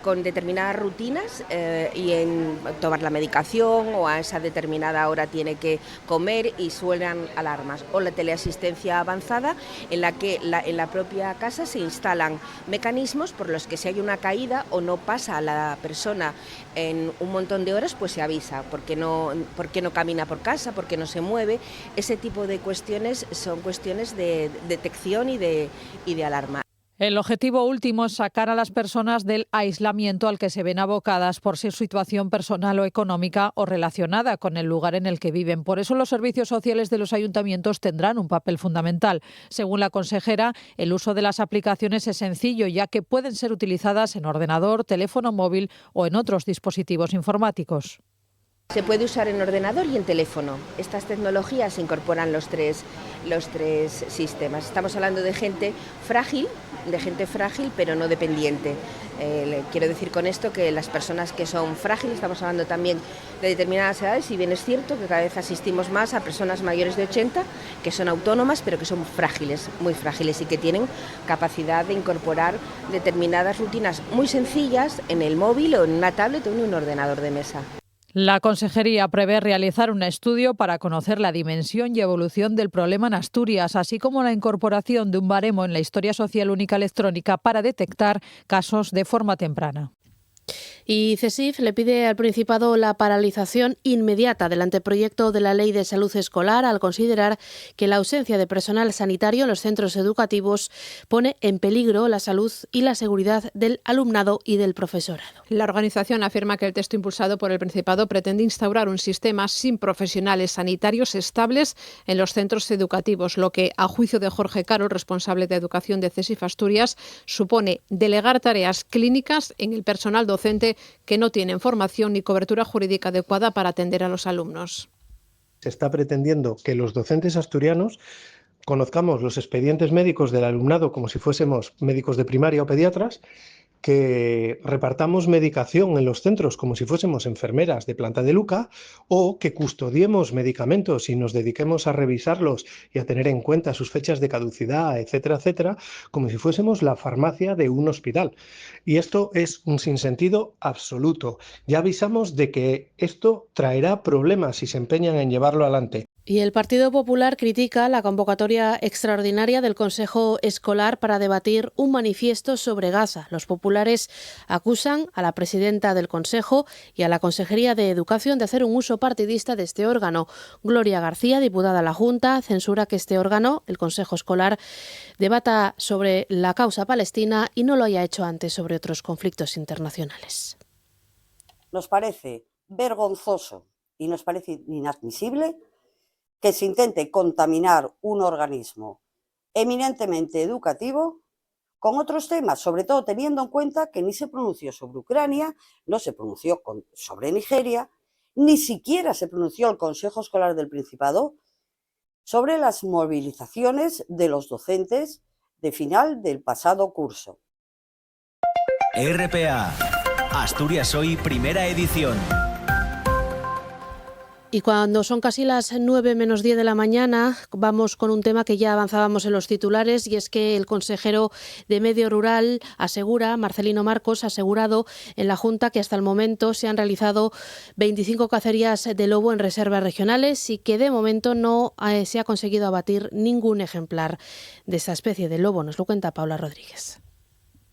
con determinadas rutinas y en tomar la medicación o a esa determinada hora tiene que comer y suenan alarmas. O la teleasistencia avanzada en la que en la propia casa se instalan mecanismos por los que si hay una caída o no pasa a la persona en un montón de horas, pues se avisa, porque no camina por casa, porque no se mueve. Ese tipo de cuestiones son cuestiones de detección y de alarma. El objetivo último es sacar a las personas del aislamiento al que se ven abocadas por su situación personal o económica o relacionada con el lugar en el que viven. Por eso los servicios sociales de los ayuntamientos tendrán un papel fundamental. Según la consejera, el uso de las aplicaciones es sencillo, ya que pueden ser utilizadas en ordenador, teléfono móvil o en otros dispositivos informáticos. Se puede usar en ordenador y en teléfono. Estas tecnologías incorporan los tres sistemas. Estamos hablando de gente frágil pero no dependiente. Quiero decir con esto que las personas que son frágiles, estamos hablando también de determinadas edades, y bien es cierto que cada vez asistimos más a personas mayores de 80 que son autónomas pero que son frágiles, muy frágiles y que tienen capacidad de incorporar determinadas rutinas muy sencillas en el móvil o en una tablet o en un ordenador de mesa. La Consejería prevé realizar un estudio para conocer la dimensión y evolución del problema en Asturias, así como la incorporación de un baremo en la Historia Social Única Electrónica para detectar casos de forma temprana. Y CESIF le pide al Principado la paralización inmediata del anteproyecto de la Ley de Salud Escolar al considerar que la ausencia de personal sanitario en los centros educativos pone en peligro la salud y la seguridad del alumnado y del profesorado. La organización afirma que el texto impulsado por el Principado pretende instaurar un sistema sin profesionales sanitarios estables en los centros educativos, lo que, a juicio de Jorge Caro, responsable de educación de CESIF Asturias, supone delegar tareas clínicas en el personal docente que no tienen formación ni cobertura jurídica adecuada para atender a los alumnos. Se está pretendiendo que los docentes asturianos conozcamos los expedientes médicos del alumnado como si fuésemos médicos de primaria o pediatras, que repartamos medicación en los centros como si fuésemos enfermeras de planta de Luca, o que custodiemos medicamentos y nos dediquemos a revisarlos y a tener en cuenta sus fechas de caducidad, etcétera, etcétera, como si fuésemos la farmacia de un hospital. Y esto es un sinsentido absoluto. Ya avisamos de que esto traerá problemas si se empeñan en llevarlo adelante. Y el Partido Popular critica la convocatoria extraordinaria del Consejo Escolar para debatir un manifiesto sobre Gaza. Los populares acusan a la presidenta del Consejo y a la Consejería de Educación de hacer un uso partidista de este órgano. Gloria García, diputada a la Junta, censura que este órgano, el Consejo Escolar, debata sobre la causa palestina y no lo haya hecho antes sobre otros conflictos internacionales. Nos parece vergonzoso y nos parece inadmisible que se intente contaminar un organismo eminentemente educativo con otros temas, sobre todo teniendo en cuenta que ni se pronunció sobre Ucrania, no se pronunció sobre Nigeria, ni siquiera se pronunció el Consejo Escolar del Principado sobre las movilizaciones de los docentes de final del pasado curso. RPA, Asturias Hoy, primera edición. Y cuando son casi las 9 menos 10 de la mañana, vamos con un tema que ya avanzábamos en los titulares, y es que el consejero de Medio Rural asegura, Marcelino Marcos, ha asegurado en la Junta que hasta el momento se han realizado 25 cacerías de lobo en reservas regionales y que de momento no se ha conseguido abatir ningún ejemplar de esta especie de lobo. Nos lo cuenta Paula Rodríguez.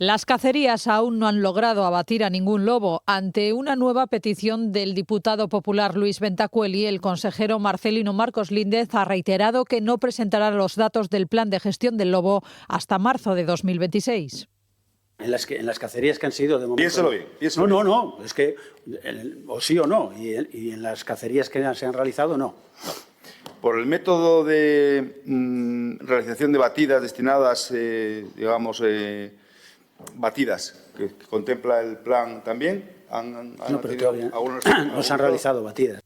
Las cacerías aún no han logrado abatir a ningún lobo. Ante una nueva petición del diputado popular Luis Bentacueli, el consejero Marcelino Marcos Líndez ha reiterado que no presentará los datos del plan de gestión del lobo hasta marzo de 2026. En las cacerías que han sido de momento... Piénselo bien. No, es que o sí o no, y en las cacerías que se han realizado, no. Por el método de realización de batidas destinadas, batidas, que contempla el plan también, no se han realizado batidas.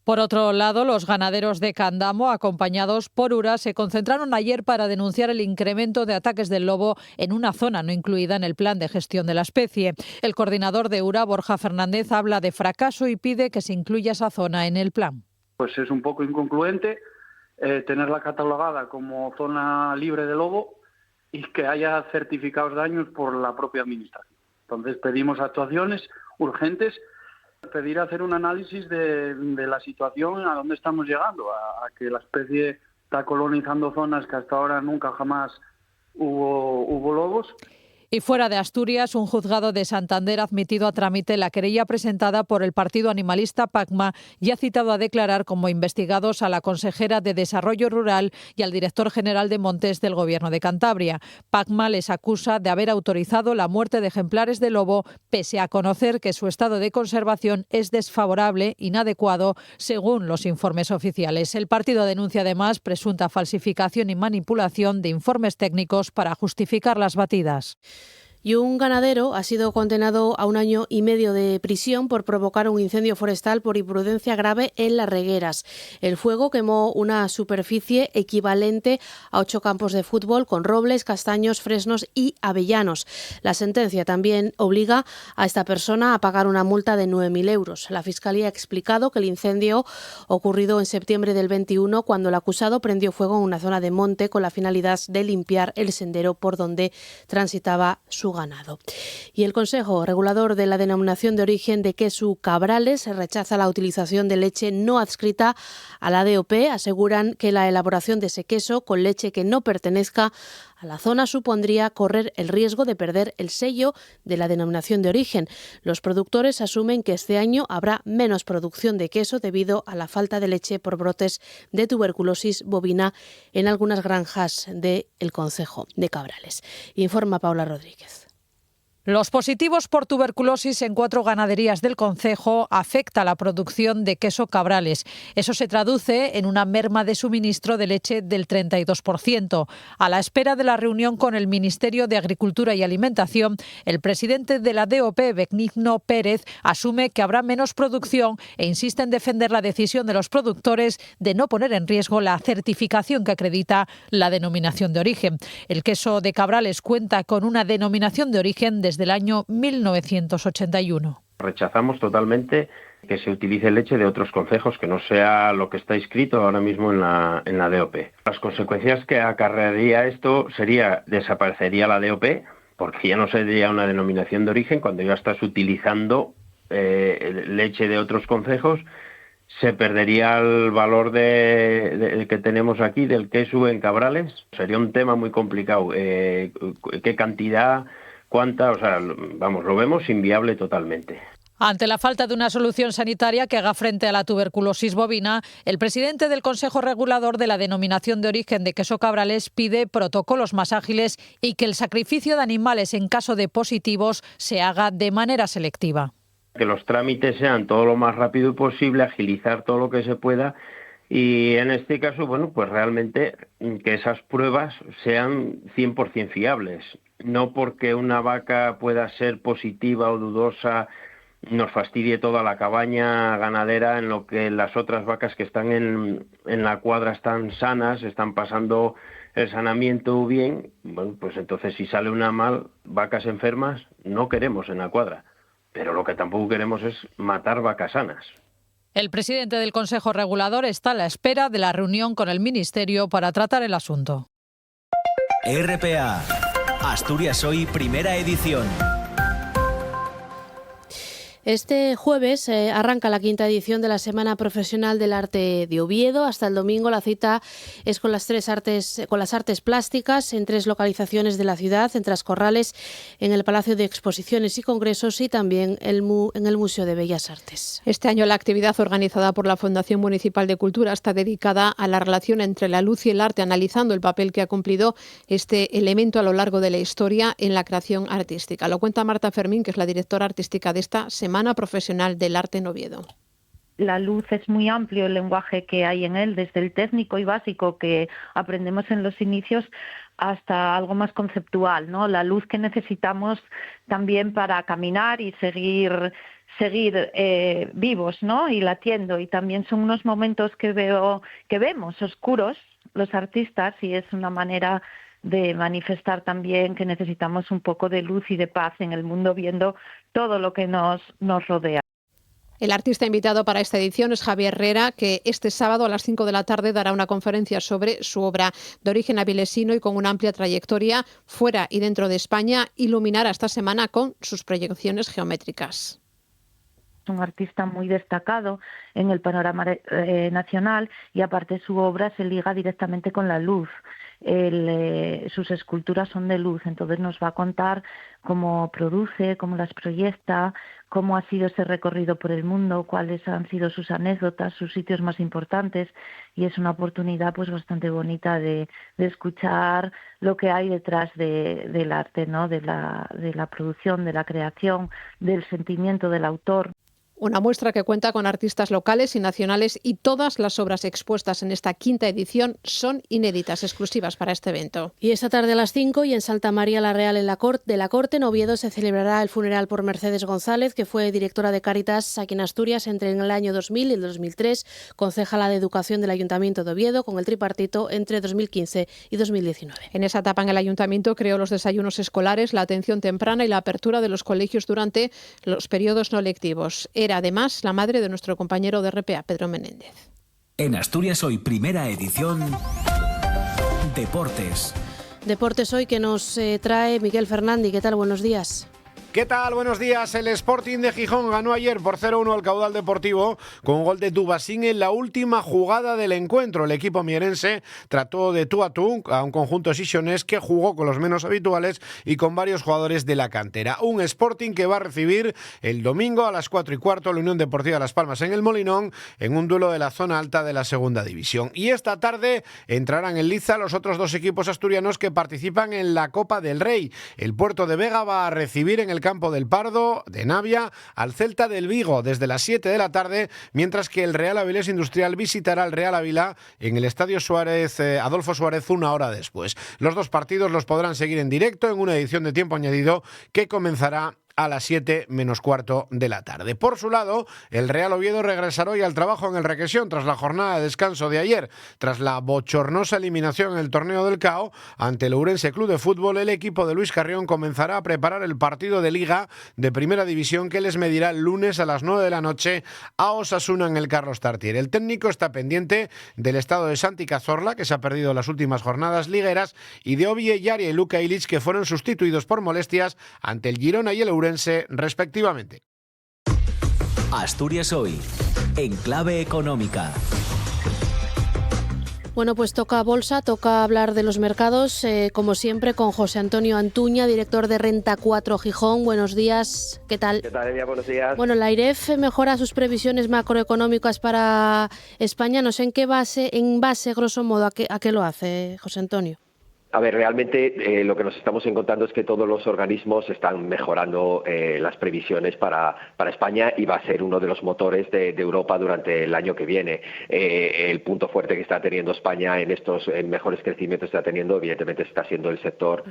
Por otro lado, los ganaderos de Candamo, acompañados por URA, se concentraron ayer para denunciar el incremento de ataques del lobo en una zona no incluida en el plan de gestión de la especie. El coordinador de URA, Borja Fernández, habla de fracaso y pide que se incluya esa zona en el plan. Pues es un poco inconcluente tenerla catalogada como zona libre de lobo y que haya certificados daños por la propia administración. Entonces pedimos actuaciones urgentes, pedir hacer un análisis de la situación, a dónde estamos llegando, a que la especie está colonizando zonas que hasta ahora nunca jamás hubo lobos. Y fuera de Asturias, un juzgado de Santander ha admitido a trámite la querella presentada por el partido animalista PACMA y ha citado a declarar como investigados a la consejera de Desarrollo Rural y al director general de Montes del Gobierno de Cantabria. PACMA les acusa de haber autorizado la muerte de ejemplares de lobo, pese a conocer que su estado de conservación es desfavorable, inadecuado, según los informes oficiales. El partido denuncia además presunta falsificación y manipulación de informes técnicos para justificar las batidas. Y un ganadero ha sido condenado a 1 año y medio de prisión por provocar un incendio forestal por imprudencia grave en Las Regueras. El fuego quemó una superficie equivalente a 8 campos de fútbol con robles, castaños, fresnos y avellanos. La sentencia también obliga a esta persona a pagar una multa de 9.000 euros. La Fiscalía ha explicado que el incendio ocurrido en septiembre del 21, cuando el acusado prendió fuego en una zona de monte con la finalidad de limpiar el sendero por donde transitaba su ganado. Y el Consejo Regulador de la Denominación de Origen de Queso Cabrales rechaza la utilización de leche no adscrita a la DOP. Aseguran que la elaboración de ese queso con leche que no pertenezca a la zona supondría correr el riesgo de perder el sello de la denominación de origen. Los productores asumen que este año habrá menos producción de queso debido a la falta de leche por brotes de tuberculosis bovina en algunas granjas del concejo de Cabrales. Informa Paula Rodríguez. Los positivos por tuberculosis en 4 ganaderías del concejo afecta la producción de queso Cabrales. Eso se traduce en una merma de suministro de leche del 32%. A la espera de la reunión con el Ministerio de Agricultura y Alimentación, el presidente de la DOP, Benigno Pérez, asume que habrá menos producción e insiste en defender la decisión de los productores de no poner en riesgo la certificación que acredita la denominación de origen. El queso de Cabrales cuenta con una denominación de origen desde el año 1981. Rechazamos totalmente que se utilice leche de otros concejos que no sea lo que está inscrito ahora mismo en la DOP. Las consecuencias que acarrearía esto desaparecería la DOP, porque ya no sería una denominación de origen cuando ya estás utilizando leche de otros concejos. Se perdería el valor que tenemos aquí del queso en Cabrales. Sería un tema muy complicado. ¿Qué cantidad? ¿Cuánta? Lo vemos inviable totalmente. Ante la falta de una solución sanitaria que haga frente a la tuberculosis bovina, el presidente del Consejo Regulador de la Denominación de Origen de Queso Cabrales pide protocolos más ágiles y que el sacrificio de animales en caso de positivos se haga de manera selectiva. Que los trámites sean todo lo más rápido posible, agilizar todo lo que se pueda y en este caso, pues realmente que esas pruebas sean 100% fiables. no porque una vaca pueda ser positiva o dudosa nos fastidie toda la cabaña ganadera, en lo que las otras vacas que están en la cuadra están sanas, están pasando el saneamiento bien. Bueno, pues entonces si sale una mal, vacas enfermas, no queremos en la cuadra. Pero lo que tampoco queremos es matar vacas sanas. El presidente del Consejo Regulador está a la espera de la reunión con el Ministerio para tratar el asunto. RPA, Asturias Hoy, primera edición. Este jueves arranca la 5ª edición de la Semana Profesional del Arte de Oviedo. Hasta el domingo la cita es con las artes plásticas en 3 localizaciones de la ciudad, en Trascorrales, en el Palacio de Exposiciones y Congresos y también en el Museo de Bellas Artes. Este año la actividad organizada por la Fundación Municipal de Cultura está dedicada a la relación entre la luz y el arte, analizando el papel que ha cumplido este elemento a lo largo de la historia en la creación artística. Lo cuenta Marta Fermín, que es la directora artística de esta Semana Profesional del Arte en Oviedo. La luz es muy amplio el lenguaje que hay en él, desde el técnico y básico que aprendemos en los inicios hasta algo más conceptual, ¿no? La luz que necesitamos también para caminar y seguir vivos, ¿no? Y latiendo. Y también son unos momentos que vemos oscuros los artistas, y es una manera de manifestar también que necesitamos un poco de luz y de paz en el mundo, viendo todo lo que nos rodea. El artista invitado para esta edición es Javier Herrera, que este sábado a las 5 de la tarde dará una conferencia sobre su obra. De origen avilesino y con una amplia trayectoria fuera y dentro de España, iluminará esta semana con sus proyecciones geométricas. Es un artista muy destacado en el panorama nacional, y aparte su obra se liga directamente con la luz. Sus esculturas son de luz, entonces nos va a contar cómo produce, cómo las proyecta, cómo ha sido ese recorrido por el mundo, cuáles han sido sus anécdotas, sus sitios más importantes, y es una oportunidad pues bastante bonita de escuchar lo que hay detrás del arte, ¿no? de la producción, de la creación, del sentimiento del autor. Una muestra que cuenta con artistas locales y nacionales, y todas las obras expuestas en esta 5ª edición son inéditas, exclusivas para este evento. Y esta tarde a las 5 y en Santa María la Real de la Corte, en Oviedo, se celebrará el funeral por Mercedes González, que fue directora de Cáritas aquí en Asturias entre el año 2000 y el 2003, concejala de Educación del Ayuntamiento de Oviedo con el tripartito entre 2015 y 2019. En esa etapa en el Ayuntamiento creó los desayunos escolares, la atención temprana y la apertura de los colegios durante los periodos no lectivos. Era además la madre de nuestro compañero de RPA, Pedro Menéndez. En Asturias Hoy, primera edición, Deportes. Deportes hoy que nos trae Miguel Fernández. ¿Qué tal? Buenos días. ¿Qué tal? Buenos días. El Sporting de Gijón ganó ayer por 0-1 al Caudal Deportivo con gol de Dubasín en la última jugada del encuentro. El equipo mierense trató de tú a tú a un conjunto sisionés que jugó con los menos habituales y con varios jugadores de la cantera. Un Sporting que va a recibir el domingo a las 4:15 la Unión Deportiva Las Palmas en el Molinón, en un duelo de la zona alta de la segunda división. Y esta tarde entrarán en liza los otros 2 equipos asturianos que participan en la Copa del Rey. El Puerto de Vega va a recibir en el Campo del Pardo de Navia al Celta del Vigo desde las 7 de la tarde, mientras que el Real Avilés Industrial visitará al Real Ávila en el Estadio Suárez, Adolfo Suárez, 1 hora después. Los 2 partidos los podrán seguir en directo en una edición de tiempo añadido que comenzará a las 7 menos cuarto de la tarde. Por su lado, el Real Oviedo regresará hoy al trabajo en el Requesión tras la jornada de descanso de ayer. Tras la bochornosa eliminación en el torneo del CAO ante el Ourense Club de Fútbol, el equipo de Luis Carrión comenzará a preparar el partido de Liga de Primera División que les medirá el lunes a las 9 de la noche a Osasuna en el Carlos Tartiere. El técnico está pendiente del estado de Santi Cazorla, que se ha perdido las últimas jornadas ligueras, y de Ovi Ellaria y Luka Ilic, que fueron sustituidos por molestias ante el Girona y el Ourense respectivamente. Asturias Hoy, en clave económica. Bueno, pues toca bolsa, toca hablar de los mercados, como siempre, con José Antonio Antuña, director de Renta 4 Gijón. Buenos días, ¿qué tal? ¿Qué tal, Elia? Buenos días. Bueno, la AIREF mejora sus previsiones macroeconómicas para España. No sé en base, grosso modo, ¿a qué lo hace, José Antonio? A ver, realmente lo que nos estamos encontrando es que todos los organismos están mejorando las previsiones para España y va a ser uno de los motores de Europa durante el año que viene. El punto fuerte que está teniendo España en estos mejores crecimientos que está teniendo, evidentemente, está siendo el sector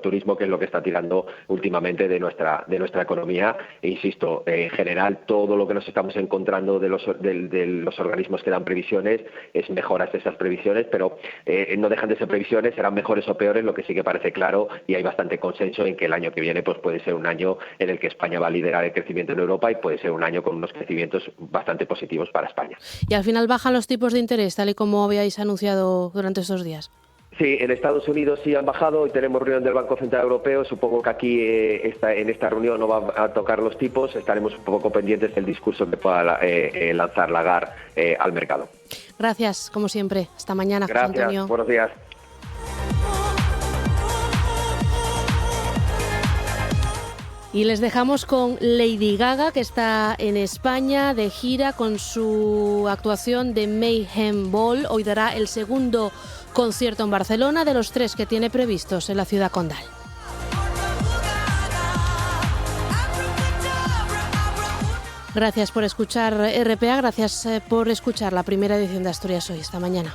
turismo, que es lo que está tirando últimamente de nuestra economía. E insisto, en general, todo lo que nos estamos encontrando de los organismos que dan previsiones es mejoras de esas previsiones, pero no dejan de ser previsiones, serán mejores o peores. Lo que sí que parece claro, y hay bastante consenso en que el año que viene pues puede ser un año en el que España va a liderar el crecimiento en Europa y puede ser un año con unos crecimientos bastante positivos para España. Y al final bajan los tipos de interés, tal y como habíais anunciado durante estos días. Sí, en Estados Unidos sí han bajado. Hoy tenemos reunión del Banco Central Europeo. Supongo que aquí en esta reunión no va a tocar los tipos. Estaremos un poco pendientes del discurso que pueda lanzar Lagarde al mercado. Gracias, como siempre. Hasta mañana, José Antonio. Gracias, buenos días. Y les dejamos con Lady Gaga, que está en España de gira con su actuación de Mayhem Ball. Hoy dará el segundo concierto en Barcelona de los 3 que tiene previstos en la ciudad condal. Gracias por escuchar RPA, gracias por escuchar la primera edición de Asturias Hoy. Hasta mañana.